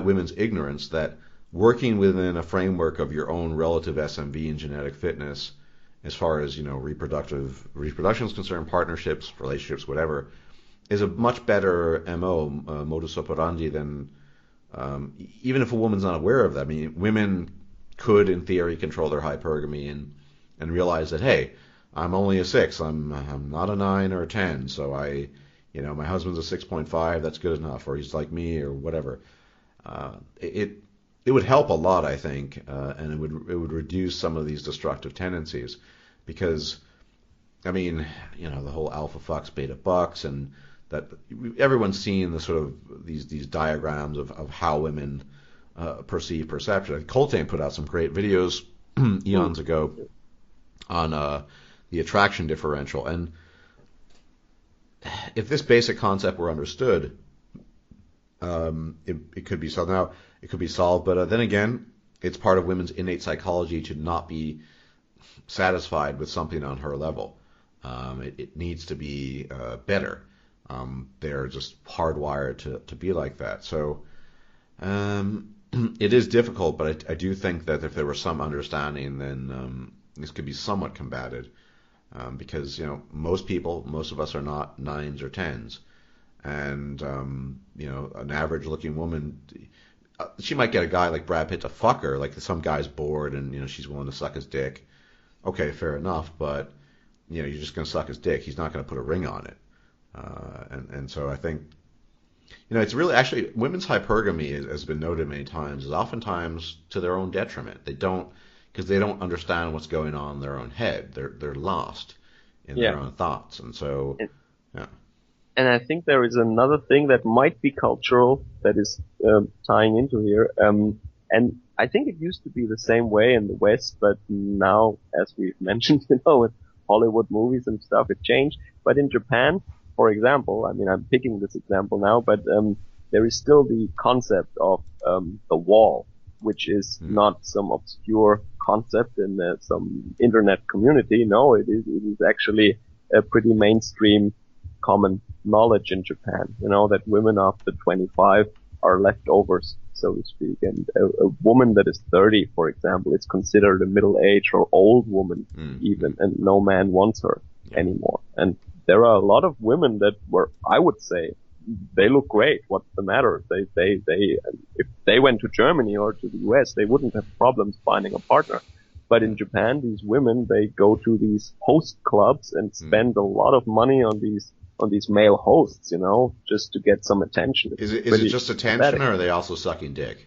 women's ignorance, that working within a framework of your own relative SMV and genetic fitness, as far as reproduction is concerned, partnerships, relationships, whatever, is a much better modus operandi than even if a woman's not aware of that. I mean, women could, in theory, control their hypergamy and realize that, hey, I'm only a 6, I'm not a 9 or a 10, so my husband's a 6.5, that's good enough, or he's like me, or whatever. It would help a lot, I think, and it would reduce some of these destructive tendencies, because, I mean, the whole alpha fucks, beta bucks, and that everyone's seen the sort of these diagrams of how women perceive perception. Coltrane put out some great videos eons ago on the attraction differential, and if this basic concept were understood, it could be solved. Now, it could be solved, but then again, it's part of women's innate psychology to not be satisfied with something on her level. It needs to be better. They're just hardwired to be like that. So it is difficult, but I do think that if there was some understanding, then this could be somewhat combated. Because most of us are not 9s or 10s, and an average-looking woman, she might get a guy like Brad Pitt to fuck her, like some guy's bored and she's willing to suck his dick. Okay, fair enough, but you're just gonna suck his dick. He's not gonna put a ring on it, and so I think it's really actually women's hypergamy has been noted many times is oftentimes to their own detriment. Because they don't understand what's going on in their own head. They're lost in their own thoughts, and so yeah. And I think there is another thing that might be cultural that is tying into here. And I think it used to be the same way in the West, but now, as we've mentioned, with Hollywood movies and stuff, it changed. But in Japan, for example, I mean, I'm picking this example now, but there is still the concept of the wall, which is not some obscure concept in some internet community. No, it is actually a pretty mainstream common knowledge in Japan, that women after 25 are leftovers, so to speak. And a woman that is 30, for example, is considered a middle-aged or old woman even, and no man wants her anymore. And there are a lot of women that I would say, they look great. What's the matter? They if they went to Germany or to the US, they wouldn't have problems finding a partner. But in Japan, these women, they go to these host clubs and spend a lot of money on these male hosts, just to get some attention. Is it just attention, or are they also sucking dick?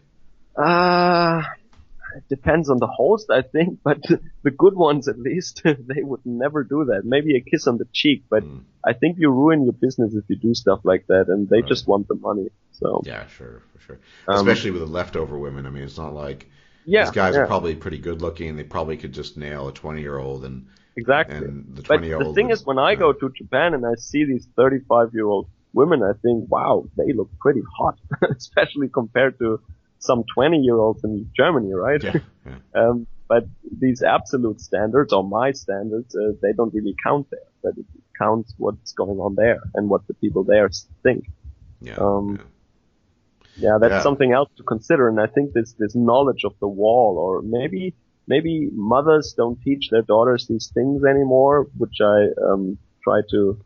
It depends on the host, I think, but the good ones, at least, they would never do that. Maybe a kiss on the cheek, but I think you ruin your business if you do stuff like that, and they just want the money. So yeah, sure, for sure. Especially with the leftover women. I mean, it's not like these guys are probably pretty good looking. They probably could just nail a 20-year-old and exactly. And the 20-year-old. But the thing is, when I go to Japan and I see these 35-year-old women, I think, wow, they look pretty hot, especially compared to some 20-year-olds in Germany, right? Yeah. But these absolute standards, or my standards, they don't really count there. But it counts what's going on there and what the people there think. That's something else to consider. And I think this knowledge of the wall, or maybe mothers don't teach their daughters these things anymore, which I tried to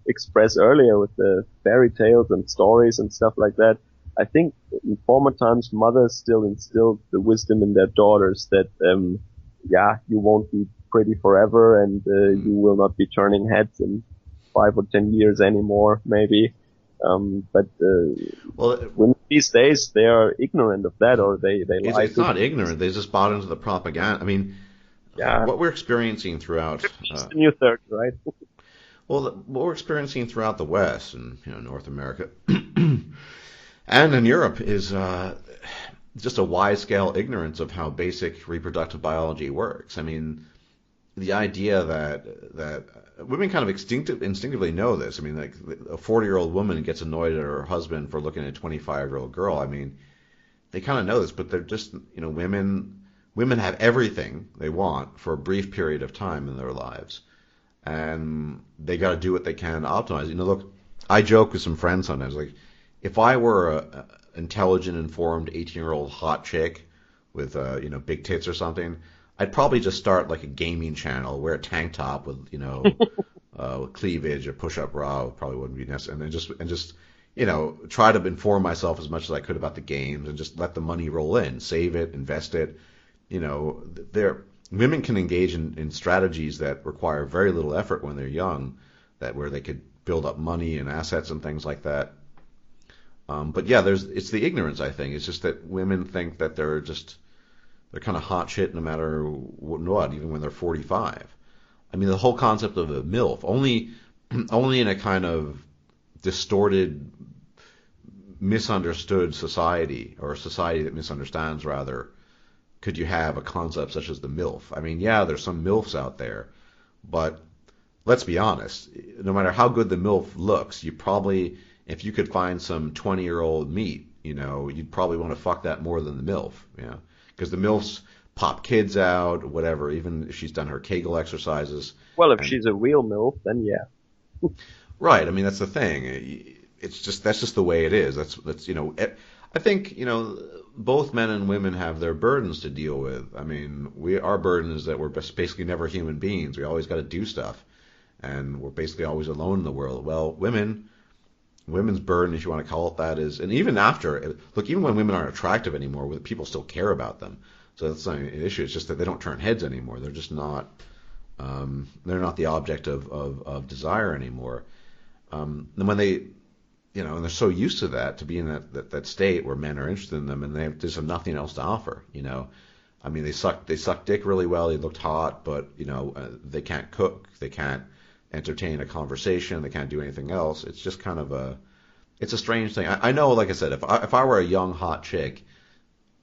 express earlier with the fairy tales and stories and stuff like that. I think in former times mothers still instilled the wisdom in their daughters that, you won't be pretty forever and you will not be turning heads in 5 or 10 years anymore, maybe. But women these days, they are ignorant of that, or they lie. It's not ignorant. They just bought into the propaganda. I mean, what we're experiencing throughout... It's the new 30, right? Well, what we're experiencing throughout the West and North America and in Europe is just a wide-scale ignorance of how basic reproductive biology works. I mean, the idea that women kind of instinctively know this. I mean, like a 40-year-old woman gets annoyed at her husband for looking at a 25-year-old girl. I mean, they kind of know this, but they're just, women have everything they want for a brief period of time in their lives. And they got to do what they can to optimize. Look, I joke with some friends sometimes, like, if I were a intelligent, informed 18-year-old hot chick with, big tits or something, I'd probably just start like a gaming channel, wear a tank top with, with cleavage, a push-up bra probably wouldn't be necessary, and just try to inform myself as much as I could about the games and just let the money roll in, save it, invest it. Women can engage in strategies that require very little effort when they're young, where they could build up money and assets and things like that. But yeah, it's the ignorance, I think. It's just that women think that they're kind of hot shit no matter what, even when they're 45. I mean, the whole concept of a MILF, only in a kind of distorted, misunderstood society, or a society that misunderstands, rather, could you have a concept such as the MILF. I mean, yeah, there's some MILFs out there, but let's be honest, no matter how good the MILF looks, you probably, if you could find some 20-year-old meat, you'd probably want to fuck that more than the MILF, because the MILFs pop kids out, whatever, even if she's done her Kegel exercises. Well, if she's a real MILF, then yeah. Right. I mean, that's the thing. That's just the way it is. That's I think, both men and women have their burdens to deal with. I mean, our burden is that we're basically never human beings. We always got to do stuff, and we're basically always alone in the world. Well, women's burden, if you want to call it that, is, and even after, look, even when women aren't attractive anymore, people still care about them. So that's not an issue. It's just that they don't turn heads anymore. They're just not. They're not the object of desire anymore. And when they, and they're so used to that, to be in that state where men are interested in them, and there's nothing else to offer. I mean, they suck dick really well. They looked hot, but they can't cook. They can't entertain a conversation. They can't do anything else. It's just kind of it's a strange thing. I know, like I said, if I were a young hot chick,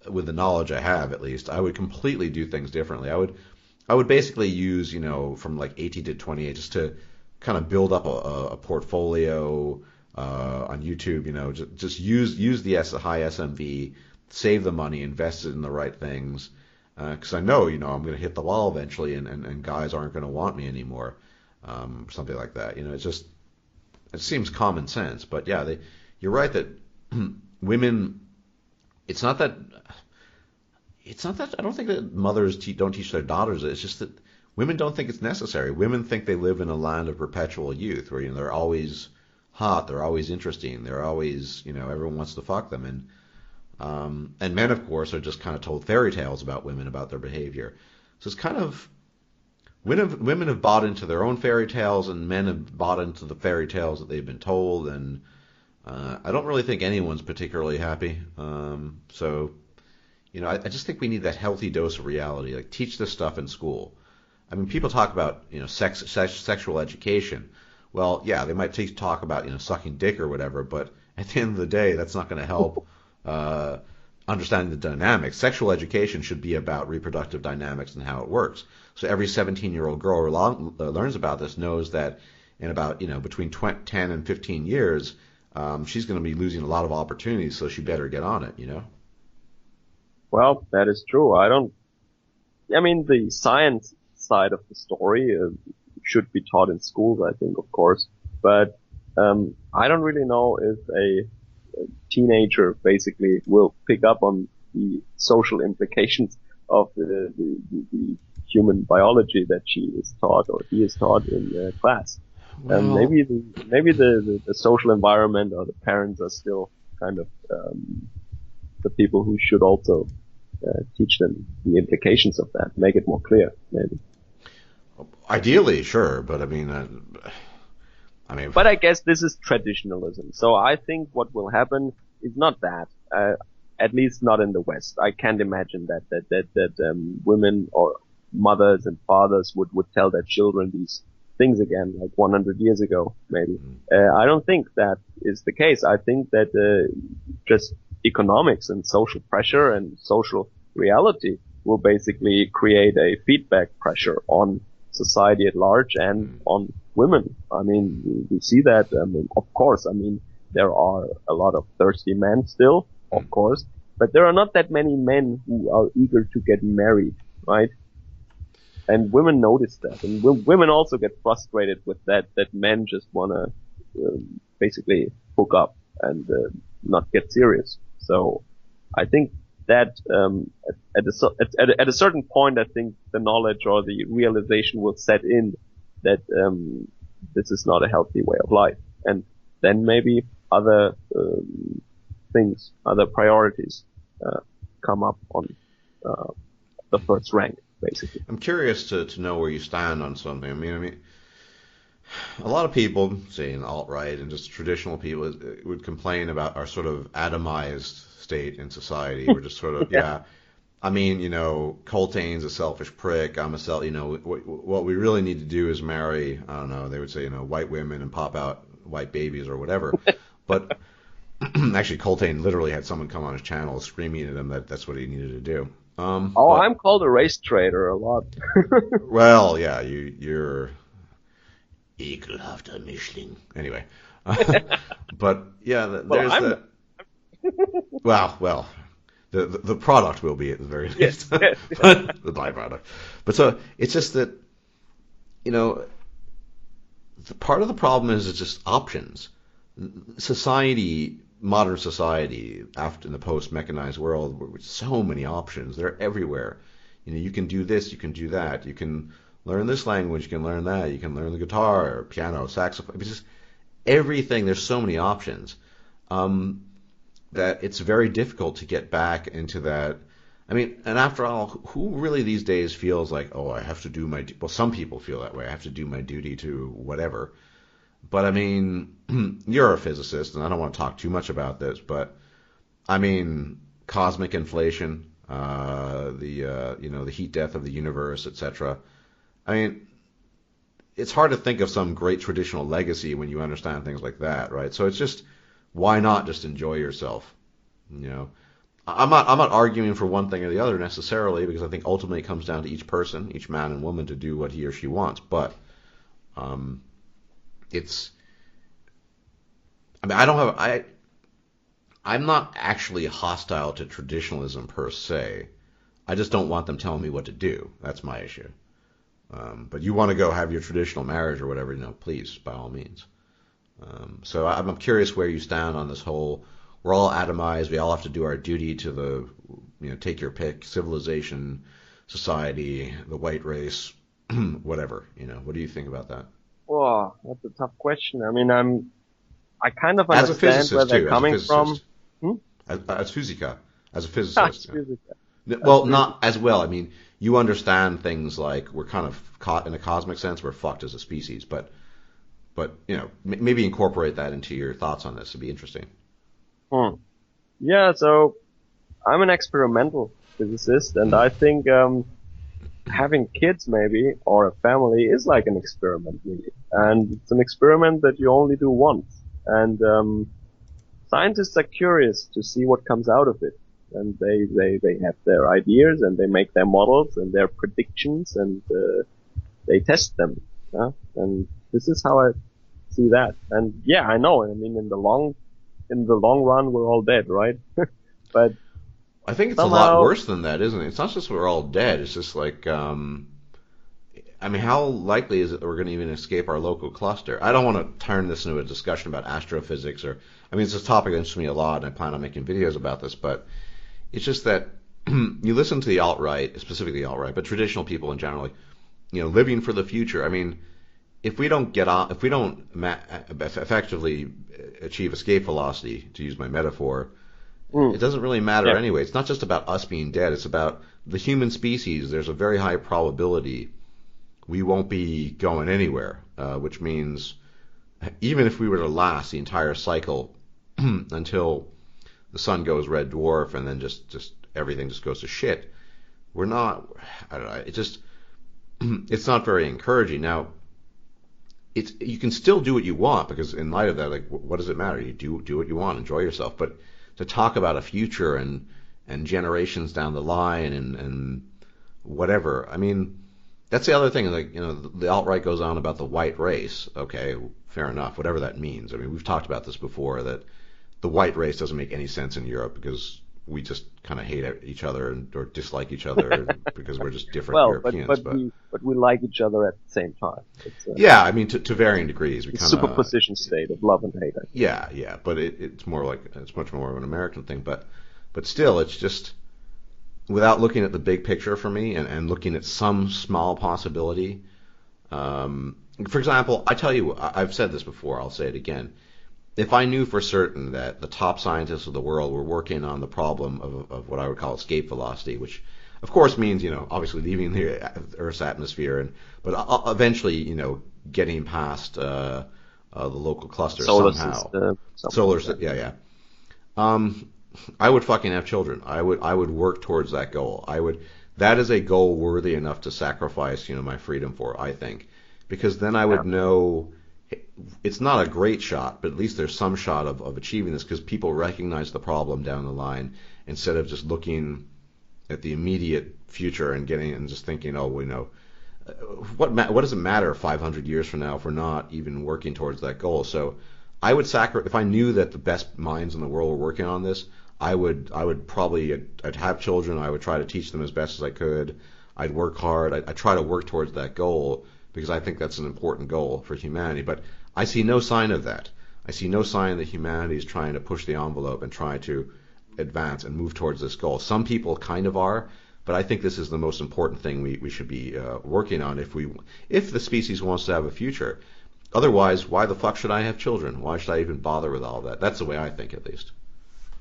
with the knowledge I have, at least, I would completely do things differently. I would basically use, from like 18 to 28, just to kind of build up a portfolio on YouTube. Just use the high SMV, save the money, invest it in the right things, because I know, I'm going to hit the wall eventually, and guys aren't going to want me anymore, something like that. It seems common sense, but yeah, you're right that women. It's not that I don't think that mothers don't teach their daughters it. It's just that women don't think it's necessary. Women think they live in a land of perpetual youth where they're always hot, they're always interesting, they're always everyone wants to fuck them, and men, of course, are just kind of told fairy tales about women, about their behavior. So it's kind of women have bought into their own fairy tales, and men have bought into the fairy tales that they've been told, and I don't really think anyone's particularly happy. So, I just think we need that healthy dose of reality. Like, teach this stuff in school. I mean, people talk about, sexual education. Well, yeah, they might talk about, sucking dick or whatever, but at the end of the day, that's not going to help understanding the dynamics. Sexual education should be about reproductive dynamics and how it works. So every 17-year-old girl who learns about this knows that in about, between 10 and 15 years, she's going to be losing a lot of opportunities, so she better get on it, Well, that is true. The science side of the story should be taught in schools, I think, of course. But I don't really know if a teenager basically will pick up on the social implications of the human biology that she is taught or he is taught in class. Well, maybe the social environment or the parents are still kind of the people who should also teach them the implications of that, make it more clear, maybe. ideally, sure, but I mean, But I guess this is traditionalism. So I think what will happen is not that, at least not in the West. I can't imagine that women or mothers and fathers would tell their children these things again, like 100 years ago, maybe. I don't think that is the case. I think that, just economics and social pressure and social reality will basically create a feedback pressure on society at large and on women. I mean, we see that. I mean, of course, I mean, there are a lot of thirsty men still, of course, but there are not that many men who are eager to get married, right? And women notice that, and women also get frustrated with that men just wanna basically hook up and not get serious. So I think that at a certain point, I think the knowledge or the realization will set in that this is not a healthy way of life, and then maybe other things, other priorities come up on the first rank, basically. I'm curious to know where you stand on something. I mean, a lot of people, say in alt-right and just traditional people, would complain about our sort of atomized state in society. We're just sort of, yeah. I mean, Coltane's a selfish prick. I'm a what we really need to do is marry, I don't know, they would say, white women and pop out white babies or whatever. But actually, Coltane literally had someone come on his channel screaming at him that that's what he needed to do. I'm called a race traitor a lot. Well, yeah, you're ekelhafter Mischling. Anyway, but yeah, there's the. Well, the product will be at the very least, Yes. but the byproduct. But so it's just that, part of the problem is it's just options. Modern society, after in the post-mechanized world, with so many options, they're everywhere. You can do this, you can do that, you can learn this language, you can learn that, you can learn the guitar, or piano, saxophone. It's just everything. There's so many options. That it's very difficult to get back into that. I mean, and after all, who really these days feels like, oh, I have to do well, some people feel that way. I have to do my duty to whatever. But I mean, you're a physicist, and I don't want to talk too much about this, but I mean, cosmic inflation, the heat death of the universe, etc. I mean, it's hard to think of some great traditional legacy when you understand things like that, right? So it's just, why not just enjoy yourself? I'm not arguing for one thing or the other necessarily, because I think ultimately it comes down to each person, each man and woman, to do what he or she wants. But I'm not actually hostile to traditionalism per se. I just don't want them telling me what to do. That's my issue. But you want to go have your traditional marriage or whatever, please, by all means. So I'm curious where you stand on this whole, we're all atomized, we all have to do our duty to the, take your pick, civilization, society, the white race, whatever, what do you think about that? Well, that's a tough question. I mean, I kind of As a understand where physicist they're too, coming from. As physica, as a Ah, physicist. it's physics. Well, not as well. I mean, you understand things like we're kind of caught in a cosmic sense, we're fucked as a species, but maybe incorporate that into your thoughts on this. It'd be interesting. Yeah, so I'm an experimental physicist, and I think having kids maybe or a family is like an experiment, really, and it's an experiment that you only do once. And scientists are curious to see what comes out of it, and they have their ideas and they make their models and their predictions and they test them. And this is how I see that. And yeah, I know. I mean, in the long run, we're all dead, right? But I think it's somehow, a lot worse than that, isn't it? It's not just we're all dead. It's just like, I mean, how likely is it that we're going to even escape our local cluster? I don't want to turn this into a discussion about astrophysics it's a topic that interests me a lot, and I plan on making videos about this, but it's just that you listen to the alt-right, specifically alt-right, but traditional people in general, living for the future. I mean, if we don't get off, if we don't effectively achieve escape velocity, to use my metaphor, it doesn't really matter anyway. It's not just about us being dead. It's about the human species. There's a very high probability we won't be going anywhere, which means even if we were to last the entire cycle until the sun goes red dwarf and then just everything just goes to shit, we're not, I don't know, it's not very encouraging. Now, you can still do what you want, because in light of that, like, what does it matter? You do what you want, enjoy yourself. But to talk about a future and generations down the line and whatever, I mean, that's the other thing. Like, the alt-right goes on about the white race. Okay, fair enough, whatever that means. I mean, we've talked about this before, that the white race doesn't make any sense in Europe because we just kind of hate each other or dislike each other because we're just different Europeans. But we like each other at the same time. Yeah, I mean, to varying degrees. We kind of superposition state of love and hate. Yeah, but it's much more of an American thing. But still, it's just, without looking at the big picture for me and looking at some small possibility. For example, I tell you, I've said this before, I'll say it again. If I knew for certain that the top scientists of the world were working on the problem of what I would call escape velocity, which of course means, obviously leaving the Earth's atmosphere, but eventually, getting past the local cluster somehow. Solar system, yeah. I would fucking have children. I would work towards that goal. That is a goal worthy enough to sacrifice, my freedom for, I think. Because then I would know it's not a great shot, but at least there's some shot of achieving this, because people recognize the problem down the line instead of just looking at the immediate future and just thinking, oh, we know. What does it matter 500 years from now if we're not even working towards that goal? So I would if I knew that the best minds in the world were working on this, I would probably, I'd have children. I would try to teach them as best as I could. I'd work hard. I'd try to work towards that goal, because I think that's an important goal for humanity. But I see no sign of that. I see no sign that humanity is trying to push the envelope and try to advance and move towards this goal. Some people kind of are, but I think this is the most important thing we should be working on if the species wants to have a future. Otherwise, why the fuck should I have children? Why should I even bother with all that? That's the way I think, at least.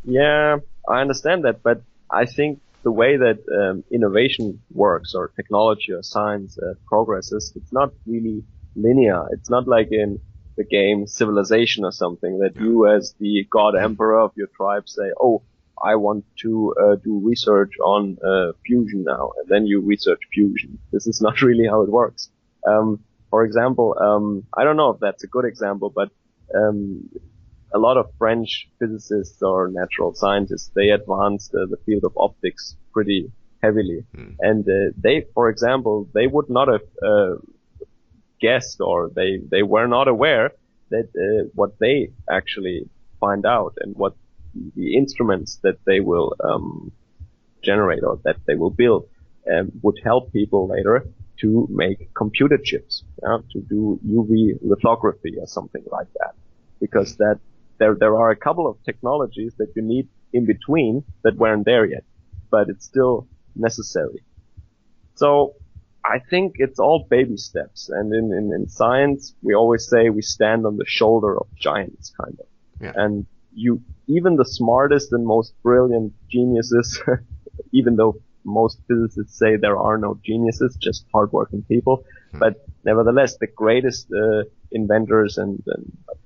Yeah, I understand that, but I think the way that innovation works, or technology or science progresses, it's not really linear. It's not like in the game Civilization or something, that you as the god emperor of your tribe say, oh, I want to do research on fusion now, and then you research fusion. This is not really how it works. For example, I don't know if that's a good example, but a lot of French physicists or natural scientists, they advanced the field of optics pretty heavily. And they, for example, they would not have guessed, or they were not aware that what they actually find out and what the instruments that they will generate or that they will build would help people later to make computer chips, to do UV lithography or something like that. Because there are a couple of technologies that you need in between that weren't there yet, but it's still necessary. So I think it's all baby steps. And in science, we always say we stand on the shoulder of giants, kind of. Yeah. And even the smartest and most brilliant geniuses, even though most physicists say there are no geniuses, just hardworking people, but nevertheless, the greatest inventors and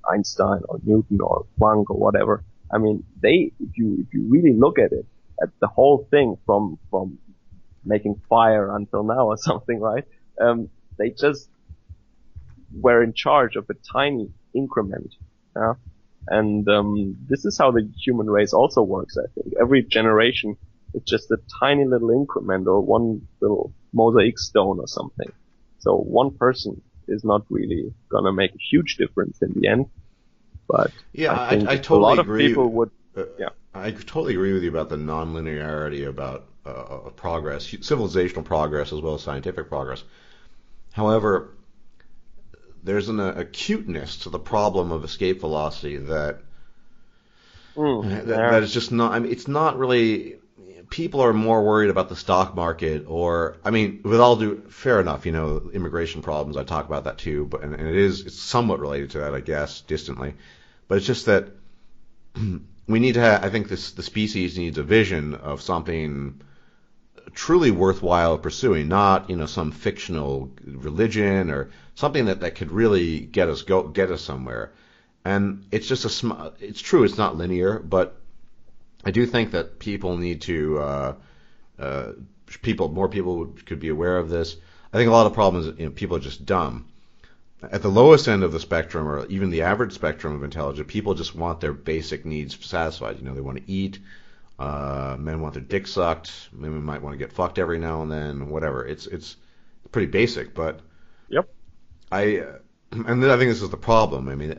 Einstein or Newton or Planck or whatever, I mean, if you really look at it, at the whole thing from making fire until now or something, right? They just were in charge of a tiny increment. And this is how the human race also works, I think. Every generation is just a tiny little increment or one little mosaic stone or something. So one person is not really gonna make a huge difference in the end. But yeah, I think I totally agree. A lot of people would, I totally agree with you about the non-linearity about progress, civilizational progress as well as scientific progress. However, there's an acuteness to the problem of escape velocity that is just not. I mean, it's not really. people are more worried about the stock market, or I mean, with all due fair enough, immigration problems. I talk about that too, but and it's somewhat related to that, I guess, distantly. But it's just that we need to have, I think the species needs a vision of something truly worthwhile pursuing, not some fictional religion or something that could really get us somewhere. And it's just it's true, it's not linear, but I do think that people need to more people could be aware of this. I think a lot of problems, people are just dumb. At the lowest end of the spectrum, or even the average spectrum of intelligence, people just want their basic needs satisfied. They want to eat. Men want their dick sucked. Women might want to get fucked every now and then. Whatever. It's pretty basic, but Yep. And I think this is the problem. I mean,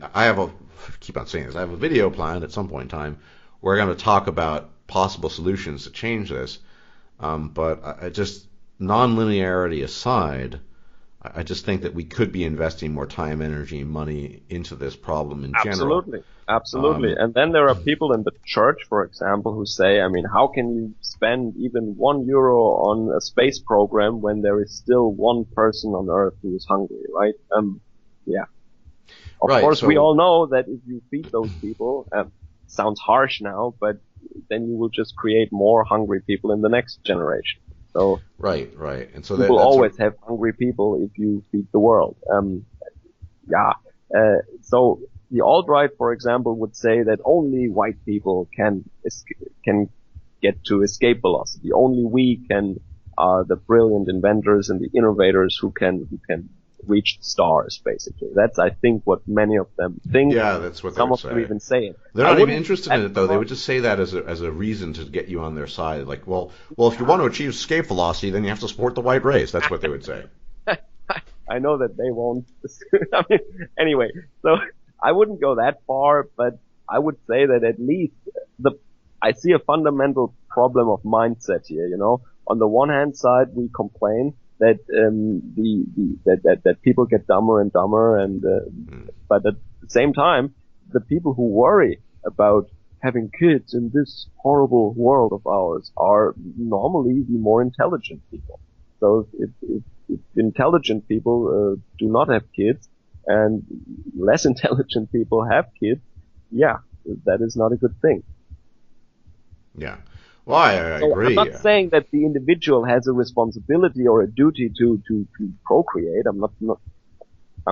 keep on saying this. I have a video planned at some point in time where I'm going to talk about possible solutions to change this. But I just non-linearity aside, I just think that we could be investing more time, energy, money into this problem in general. Absolutely. And then there are people in the church, for example, who say, I mean, how can you spend even €1 on a space program when there is still one person on Earth who is hungry, right? Yeah. Of course, we all know that if you feed those people, sounds harsh now, but then you will just create more hungry people in the next generation. So right, and so you will always have hungry people if you feed the world. So the alt-right, for example, would say that only white people can get to escape velocity. Only we are the brilliant inventors and the innovators who can reach the stars, basically. That's, I think, what many of them think. Yeah, that's what some of them even say it. They're not even interested in it, though. They would just say that as a reason to get you on their side. Like, well, if you want to achieve escape velocity, then you have to support the white race. That's what they would say. I know that they won't. I mean, anyway, so I wouldn't go that far, but I would say that at least I see a fundamental problem of mindset here. On the one hand side, we complain that that people get dumber and dumber, and but at the same time, the people who worry about having kids in this horrible world of ours are normally the more intelligent people. So if intelligent people do not have kids, and less intelligent people have kids, yeah, that is not a good thing. Yeah. Well, I agree. I'm not saying that the individual has a responsibility or a duty to procreate. I'm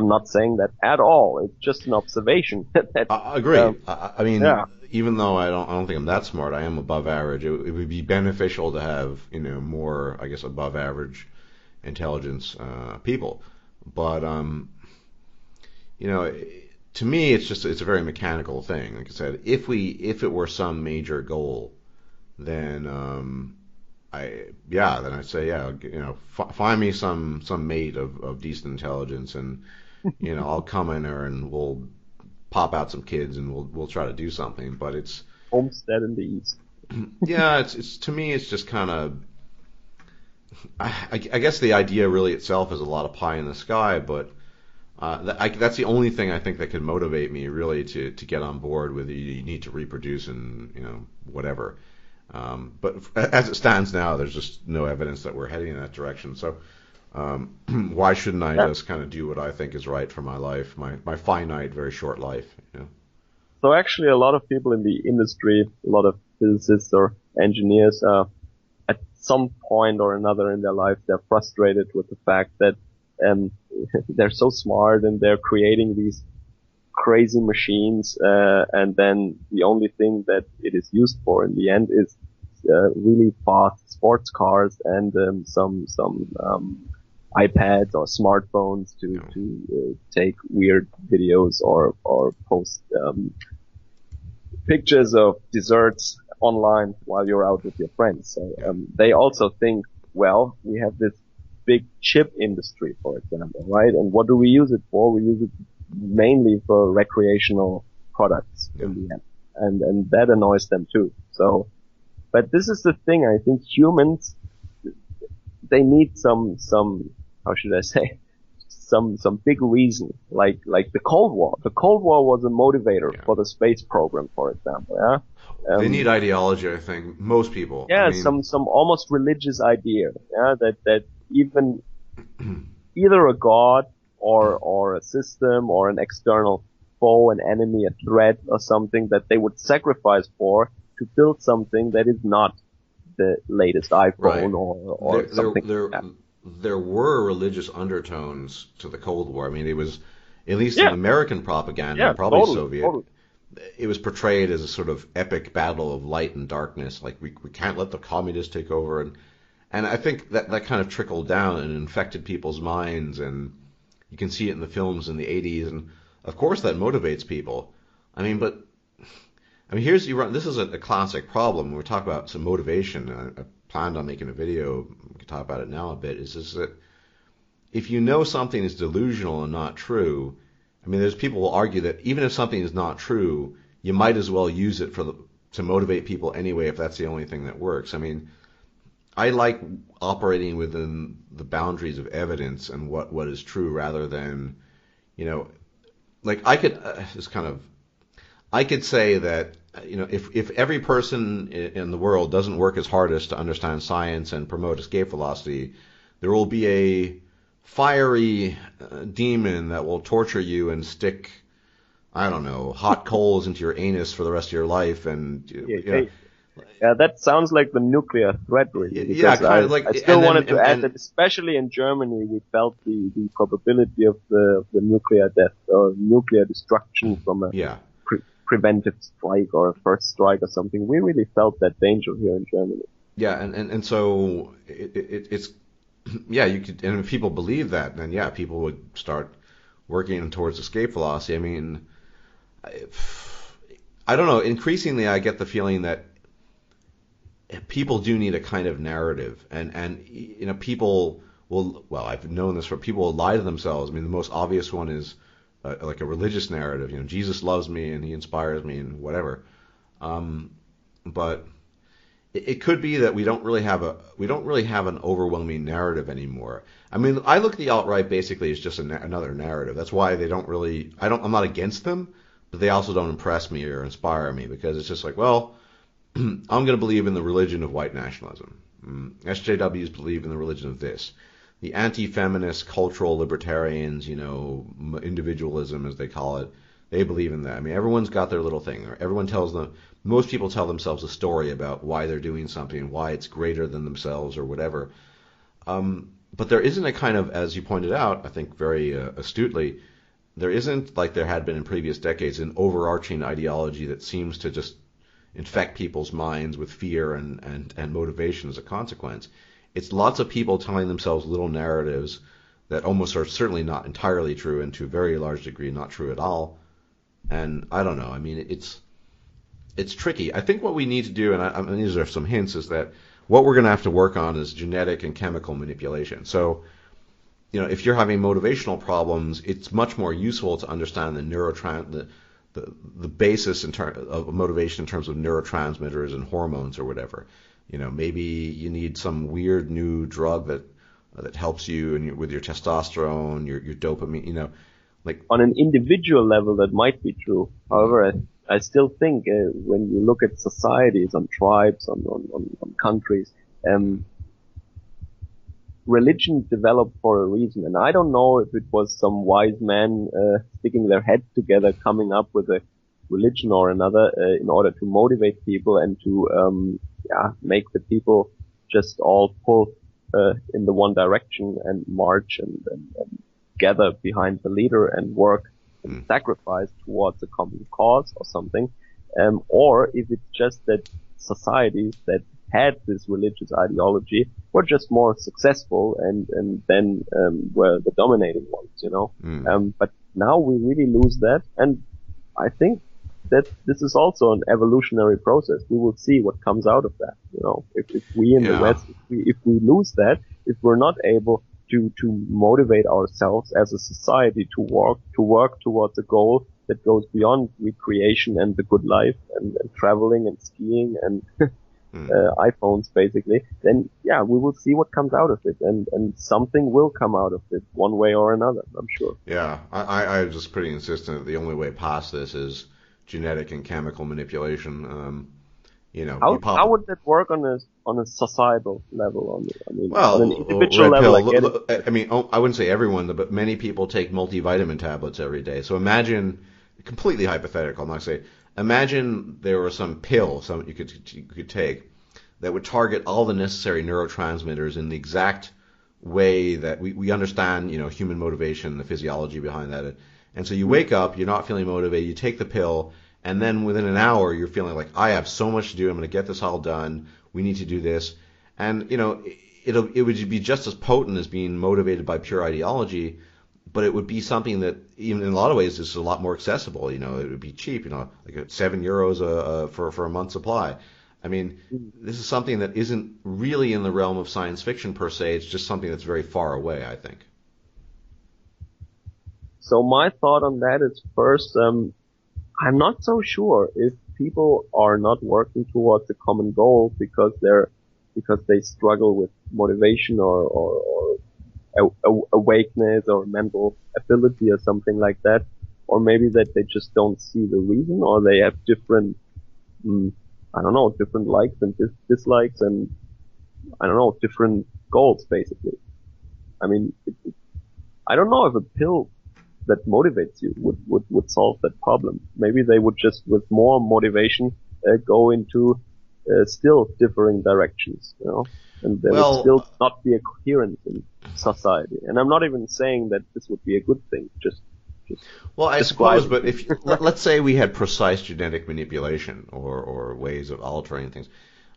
not saying that at all. It's just an observation. I agree. I mean, even though I don't think I'm that smart, I am above average. It would be beneficial to have more, I guess, above average intelligence people. But to me, it's a very mechanical thing. Like I said, if it were some major goal, then I'd say find me some mate of decent intelligence, and I'll come in there and we'll pop out some kids and we'll try to do something. But it's homestead in the East. Yeah, it's to me it's just kind of I guess the idea really itself is a lot of pie in the sky, but that's the only thing I think that could motivate me really to get on board with you need to reproduce and whatever. But as it stands now, there's just no evidence that we're heading in that direction. So why shouldn't I just kind of do what I think is right for my life, my finite, very short life? So actually, a lot of people in the industry, a lot of physicists or engineers, at some point or another in their life, they're frustrated with the fact that they're so smart and they're creating these crazy machines, and then the only thing that it is used for in the end is really fast sports cars and some iPads or smartphones to take weird videos or post pictures of desserts online while you're out with your friends. So they also think, well, we have this big chip industry, for example, right? And what do we use it for? We use it mainly for recreational products in the end. And that annoys them too. So, but this is the thing, I think humans, they need some, how should I say, some big reason, like the Cold War. The Cold War was a motivator for the space program, for example. Yeah. They need ideology, I think. Most people. Yeah, I mean, some almost religious idea. Yeah, that even either a god or a system or an external foe, an enemy, a threat or something that they would sacrifice for to build something that is not the latest iPhone right. or something like that. There were religious undertones to the Cold War. I mean, it was, at least in Yeah, American propaganda, yeah, and probably totally, Soviet, totally. it was portrayed as a sort of epic battle of light and darkness. Like, we can't let the communists take over. And I think that kind of trickled down and infected people's minds. And you can see it in the films in the 80s. And, of course, that motivates people. I mean, this is a classic problem when we talk about some motivation. I planned on making a video, we can talk about it now a bit, is that if you know something is delusional and not true, I mean, there's people who will argue that even if something is not true, you might as well use it to motivate people anyway if that's the only thing that works. I mean, I like operating within the boundaries of evidence and what is true rather than, like I could say that, if every person in the world doesn't work as hard as to understand science and promote escape velocity, there will be a fiery demon that will torture you and stick, I don't know, hot coals into your anus for the rest of your life. And, yeah, that sounds like the nuclear threat, really. Yeah, kind of like. I still wanted to add that, especially in Germany, we felt the probability of the nuclear death or nuclear destruction from a preventive strike or a first strike or something. We really felt that danger here in Germany. Yeah, and so it's you could, and if people believe that, then people would start working towards escape velocity. I mean, I don't know. Increasingly, I get the feeling that people do need a kind of narrative, and people will. Well, I've known this, people will lie to themselves. I mean, the most obvious one is like a religious narrative. Jesus loves me and he inspires me and whatever. But it could be that we don't really have an overwhelming narrative anymore. I mean, I look at the alt-right basically as just another narrative. That's why they don't really. I'm not against them, but they also don't impress me or inspire me, because it's just like, well, I'm going to believe in the religion of white nationalism. SJWs believe in the religion of this. The anti-feminist cultural libertarians, individualism as they call it, they believe in that. I mean, everyone's got their little thing. Most people tell themselves a story about why they're doing something, why it's greater than themselves or whatever. But there isn't a kind of, as you pointed out, I think very astutely, there isn't, like there had been in previous decades, an overarching ideology that seems to just infect people's minds with fear and motivation as a consequence. It's lots of people telling themselves little narratives that almost are certainly not entirely true, and to a very large degree not true at all. And I don't know. I mean, it's tricky. I think what we need to do, and these are some hints, is that what we're going to have to work on is genetic and chemical manipulation. So, if you're having motivational problems, it's much more useful to understand the basis of motivation in terms of neurotransmitters and hormones or whatever. Maybe you need some weird new drug that helps you with your testosterone, your dopamine. Like on an individual level, that might be true. However, I still think when you look at societies, on tribes, on countries, religion developed for a reason. And I don't know if it was some wise man sticking their heads together, coming up with a religion or another in order to motivate people and to make the people just all pull in the one direction and march and gather behind the leader and work and sacrifice towards a common cause or something, or if it's just that societies that had this religious ideology were just more successful and then were the dominating ones, but now we really lose that, and I think that this is also an evolutionary process. We will see what comes out of that. If we in the West, if we lose that, if we're not able to motivate ourselves as a society to work towards a goal that goes beyond recreation and the good life and traveling and skiing and iPhones basically, then yeah, we will see what comes out of it, and something will come out of it one way or another, I'm sure. Yeah, I'm just pretty insistent that the only way past this is genetic and chemical manipulation. You How pop. would that work on a societal level? On an Well, individual red level, I pill. get it. I mean, I wouldn't say everyone, but many people take multivitamin tablets every day. So imagine, completely hypothetical, I'm not saying, imagine there was some pill, you could take that would target all the necessary neurotransmitters in the exact way that we understand, human motivation, the physiology behind that. And so you wake up, you're not feeling motivated, you take the pill, and then within an hour you're feeling like, I have so much to do, I'm going to get this all done, we need to do this. And, it would be just as potent as being motivated by pure ideology, but it would be something that even in a lot of ways is a lot more accessible. It would be cheap, like €7 for a month's supply. I mean, this is something that isn't really in the realm of science fiction per se. It's just something that's very far away, I think. So my thought on that is first, I'm not so sure if people are not working towards a common goal because they struggle with motivation or awakeness or mental ability or something like that, or maybe that they just don't see the reason, or they have different, I don't know, different likes and dislikes, and I don't know, different goals basically. I mean, I don't know if a pill that motivates you would solve that problem. Maybe they would just, with more motivation, go into still differing directions, and there would still not be a coherence in society. And I'm not even saying that this would be a good thing, just well, I suppose, but if let's say we had precise genetic manipulation or ways of altering things,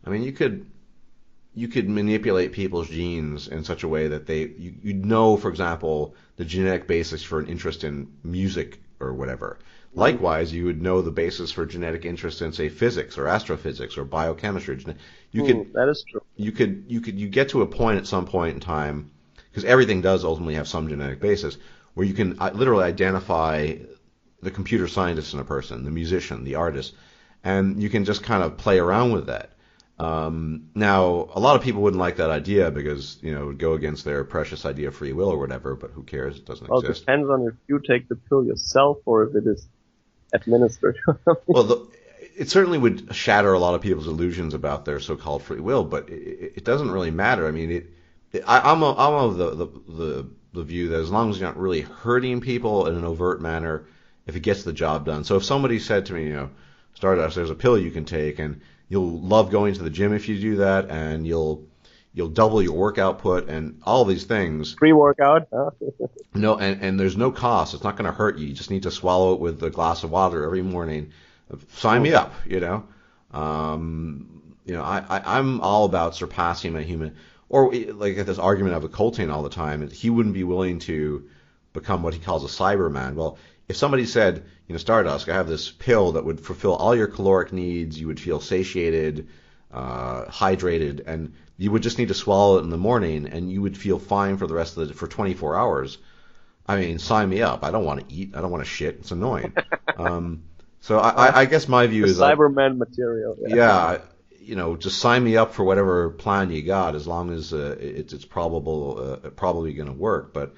I mean, you could manipulate people's genes in such a way that you'd know, for example, the genetic basis for an interest in music or whatever. Likewise, you would know the basis for genetic interest in, say, physics or astrophysics or biochemistry. That is true. You get to a point at some point in time, because everything does ultimately have some genetic basis, where you can literally identify the computer scientist in a person, the musician, the artist, and you can just kind of play around with that. Now, a lot of people wouldn't like that idea because, it would go against their precious idea of free will or whatever, but who cares? It doesn't exist. It depends on if you take the pill yourself or if it is administered. Well, it certainly would shatter a lot of people's illusions about their so-called free will, but it doesn't really matter. I mean, I'm of the view that as long as you're not really hurting people in an overt manner, if it gets the job done. So if somebody said to me, Stardust, there's a pill you can take, and you'll love going to the gym if you do that, and you'll double your work output and all these things. Free workout. Huh? No, and there's no cost. It's not going to hurt you. You just need to swallow it with a glass of water every morning. Sign me up, I'm all about surpassing a human. Or like this argument of a Coltrane all the time, he wouldn't be willing to become what he calls a Cyberman. Well, if somebody said, Stardust, I have this pill that would fulfill all your caloric needs, you would feel satiated, hydrated, and you would just need to swallow it in the morning, and you would feel fine for the rest of for 24 hours. I mean, sign me up. I don't want to eat. I don't want to shit. It's annoying. So I guess my view is Cyberman material. Yeah, just sign me up for whatever plan you got, as long as it's probably going to work. And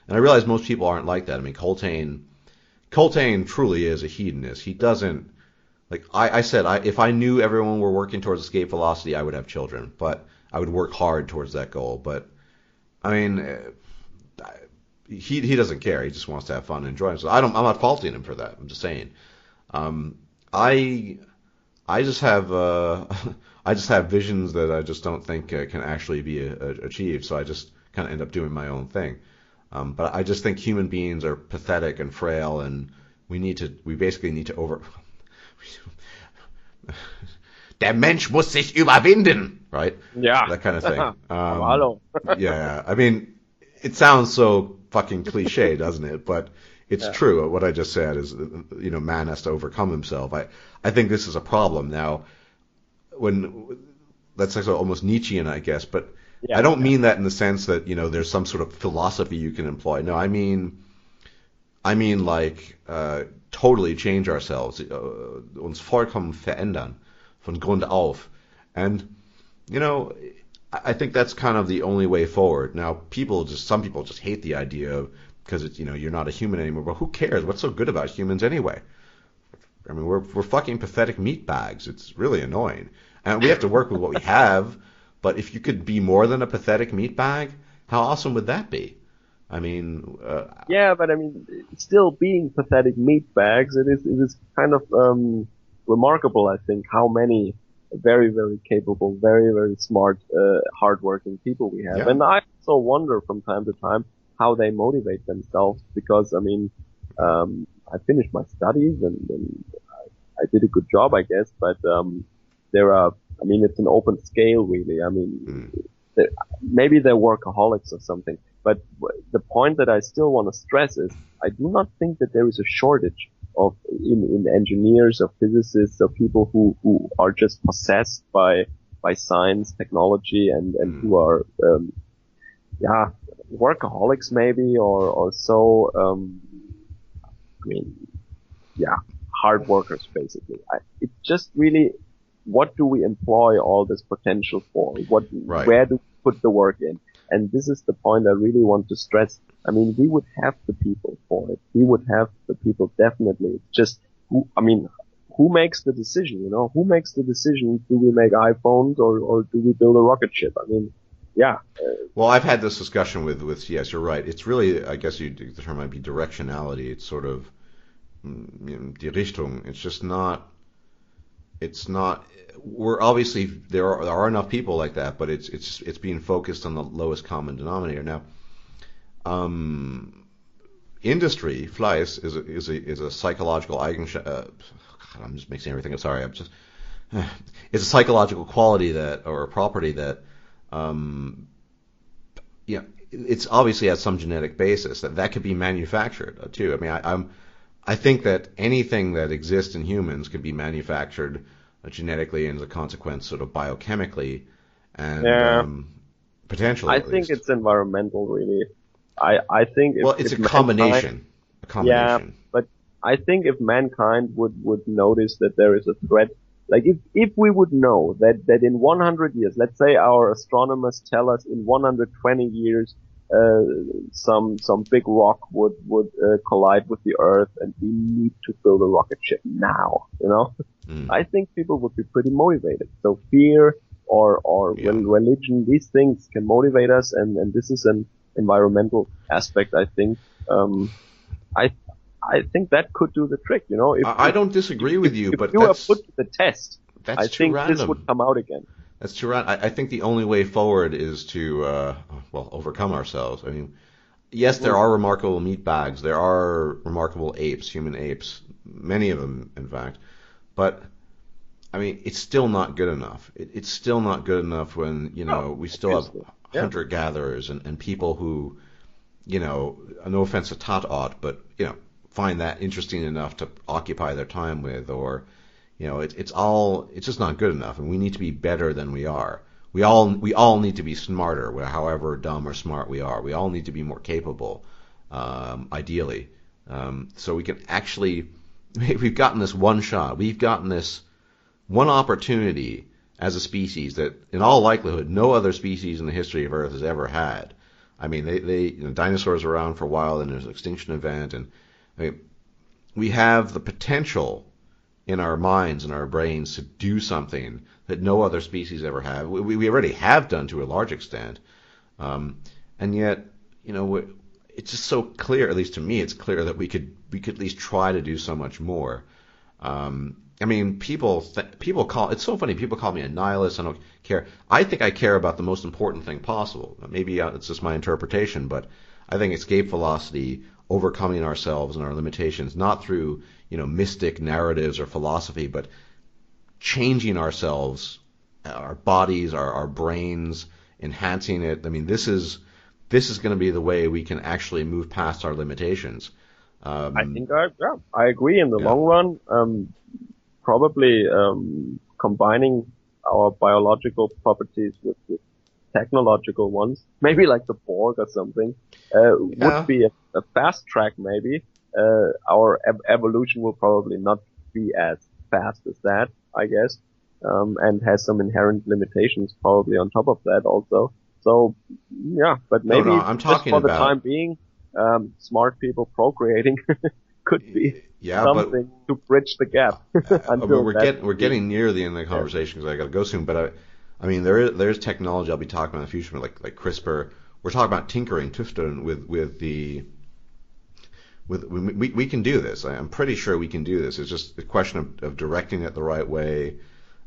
I realize most people aren't like that. I mean, Coltrane truly is a hedonist. He doesn't, like I said, if I knew everyone were working towards escape velocity, I would have children, but I would work hard towards that goal. But I mean, he doesn't care. He just wants to have fun and enjoy himself. I'm not faulting him for that. I'm just saying. I just have visions that I just don't think can actually be achieved. So I just kind of end up doing my own thing. But I just think human beings are pathetic and frail, and we basically need to Der Mensch muss sich überwinden, right? Yeah. That kind of thing. Hello. Yeah. I mean, it sounds so fucking cliche, doesn't it? But it's true. What I just said is, man has to overcome himself. I think this is a problem now. That's like almost Nietzschean, I guess, but I don't mean that in the sense that, there's some sort of philosophy you can employ. No, I mean like totally change ourselves, uns vollkommen verändern, von Grund auf. And, you know, I think that's kind of the only way forward. Now, some people just hate the idea of, because it's, you're not a human anymore. But who cares? What's so good about humans anyway? I mean, we're fucking pathetic meat bags. It's really annoying. And we have to work with what we have. But if you could be more than a pathetic meat bag, how awesome would that be? I mean, Yeah, but I mean, still being pathetic meat bags, it is kind of remarkable, I think, how many very, very capable, very, very smart, hardworking people we have. yeah. And I also wonder from time to time how they motivate themselves, because I mean, I finished my studies and I did a good job, I guess, but there are, I mean, it's an open scale, really. I mean, Mm. they- maybe they're workaholics or something. But the point that I still want to stress is I do not think that there is a shortage of in engineers or physicists or people who are just possessed by science, technology, and Mm. who are yeah, workaholics maybe or so. I mean, yeah, hard workers basically. It's just really, what do we employ all this potential for? Right. Where do we put the work in? And this is the point I really want to stress. I mean, we would have the people for it. We would have the people definitely. It's just who makes the decision? Who makes the decision? Do we make iPhones or do we build a rocket ship? I mean, yeah, Well, I've had this discussion with yes, you're right. It's really, I guess the term might be directionality. It's sort of die Richtung. It's not, we're obviously, there are enough people like that, but it's being focused on the lowest common denominator. Now, um, industry, Fleiss, is a psychological Eigenschaft. God, I'm just mixing everything up. Sorry, it's a psychological quality that, or a property that, um, it's obviously has some genetic basis that could be manufactured too. I mean, I think that anything that exists in humans can be manufactured genetically and as a consequence, sort of biochemically, and yeah. potentially I at think least. it's environmental, really. I think Well, it's if a mankind, combination. A yeah, combination. but I think if mankind would notice that there is a threat, like if we would know that in 100 years, let's say our astronomers tell us in 120 years, uh, some big rock would collide with the Earth and we need to build a rocket ship now, Mm, I think people would be pretty motivated. So fear or yeah. religion, these things can motivate us, and this is an environmental aspect, I think. I I think that could do the trick. If I don't disagree with you, if but you are put to the test, I that's too think this would random. come out again. That's too random. I think the only way forward is to overcome ourselves. I mean, yes, there Mm. are remarkable meat bags. There are remarkable apes, human apes, many of them, in fact. But I mean, it's still not good enough. It's still not good enough when Oh, we still have obviously, yeah. hunter gatherers and people who no offense to Tatat, but find that interesting enough to occupy their time with, or it's just not good enough, and we need to be better than we are. We all need to be smarter, however dumb or smart we are. We all need to be more capable, ideally, so we can actually. We've gotten this one shot. We've gotten this one opportunity as a species that, in all likelihood, no other species in the history of Earth has ever had. I mean, dinosaurs were around for a while, and there's an extinction event, and I mean, we have the potential in our minds and our brains to do something that no other species ever have. We already have done to a large extent, and yet, it's just so clear. At least to me, it's clear that we could at least try to do so much more. I mean, people call it's so funny. People call me a nihilist. I don't care. I think I care about the most important thing possible. Maybe it's just my interpretation, but I think escape velocity, overcoming ourselves and our limitations, not through mystic narratives or philosophy, but changing ourselves, our bodies, our brains, enhancing it. I mean, this is going to be the way we can actually move past our limitations. I Um, think I agree in the yeah, long run. Probably combining our biological properties with technological ones, maybe like the Borg or something, would yeah. be a fast track maybe. Our evolution will probably not be as fast as that, I guess. and has some inherent limitations probably on top of that also. So, yeah, but No, maybe I'm just talking for the time about, being, smart people procreating could be yeah, but something to bridge the gap until we're that getting near the end of the yeah. conversation because I got to go soon. But I mean, there's technology I'll be talking about in the future, like CRISPR. We're talking about tinkering, tüfteln we can do this. I'm pretty sure we can do this. It's just a question of directing it the right way,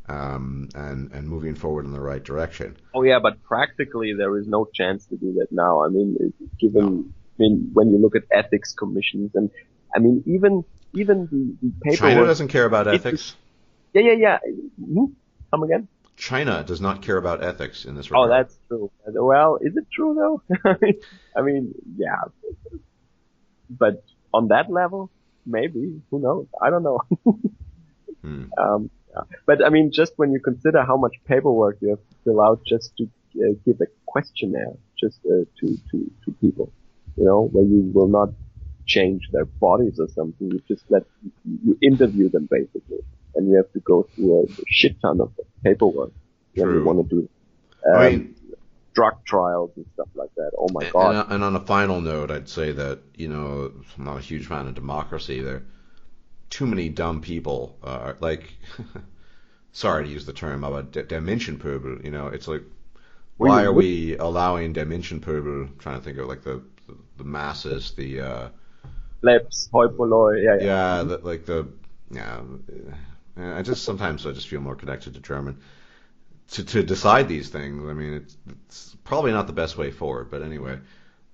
and moving forward in the right direction. Oh yeah, but practically there is no chance to do that now. I mean, No, when you look at ethics commissions and, I mean, even the China paperwork. doesn't care about It, ethics. yeah. Come again? China does not care about ethics in this Oh, regard. that's true. Well, is it true though? I mean, yeah, but on that level, maybe. Who knows? I don't know. Hmm. Yeah. But I mean, just when you consider how much paperwork you have to fill out just to give a questionnaire just to people, where you will not change their bodies or something. You just you interview them basically, and you have to go through a shit ton of paperwork when you True. want to do I um, mean, drug trials and stuff like that. Oh my and, God. and on a final note, I'd say that I'm not a huge fan of democracy. There are too many dumb people. Like, sorry to use the term about Dimensionpöbel. It's like, why are Would we allowing Dimensionpöbel? Trying to think of like the masses, plebs, hoi polloi, yeah, yeah. yeah, yeah. I just feel more connected to German to decide these things. I mean, it's probably not the best way forward, but anyway,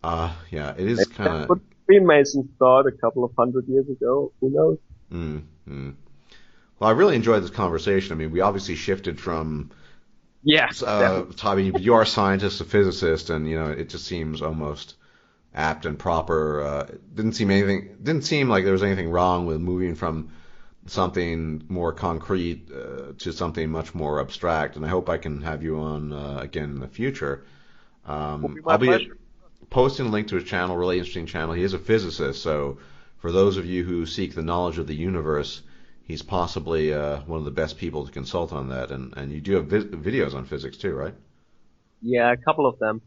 yeah, it is Maybe kind that's of. what Freemasons thought a couple of hundred years ago. Who knows? Mm, mm. Well, I really enjoyed this conversation. I mean, we obviously shifted from Yeah, definitely. Tommy, you are a scientist, a physicist, and it just seems almost apt and proper. Didn't seem like there was anything wrong with moving from something more concrete to something much more abstract. And I hope I can have you on again in the future. Will be my I'll be pleasure. posting a link to his channel, really interesting channel. He is a physicist, so for those of you who seek the knowledge of the universe, he's possibly one of the best people to consult on that. And you do have videos on physics too, right? Yeah, a couple of them.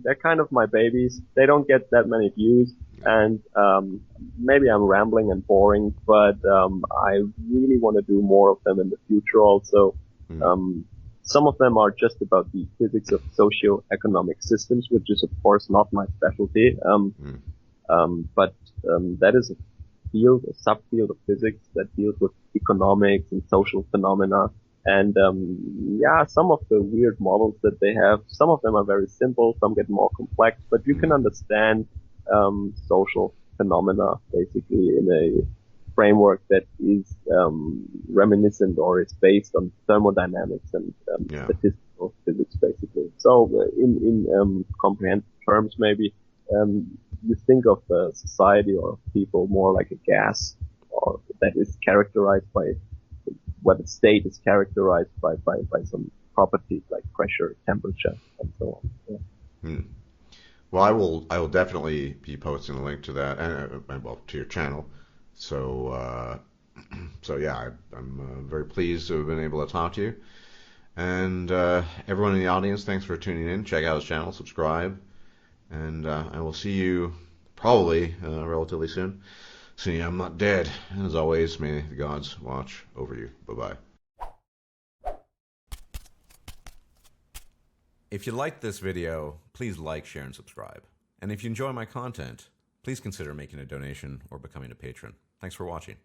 They're kind of my babies. They don't get that many views, Yeah. and maybe I'm rambling and boring, but I really want to do more of them in the future also. Mm, Um, some of them are just about the physics of socio-economic systems, which is of course not my specialty. mm, But that is a field, a subfield of physics that deals with economics and social phenomena. And yeah, some of the weird models that they have, some of them are very simple, some get more complex, but you can mm. understand social phenomena basically in a framework that is reminiscent or is based on thermodynamics and Yeah. statistical physics basically. So in comprehensive terms maybe you think of society or people more like a gas or that is characterized by where the state is characterized by some properties like pressure, temperature, and so on. Yeah. Mm. Well, I will definitely be posting a link to that and well to your channel. So so yeah, I'm very pleased to have been able to talk to you. And everyone in the audience, thanks for tuning in. Check out his channel, subscribe, and I will see you probably relatively soon. See, I'm not dead. And as always, may the gods watch over you. Bye bye. If you liked this video, please like, share, and subscribe. And if you enjoy my content, please consider making a donation or becoming a patron. Thanks for watching.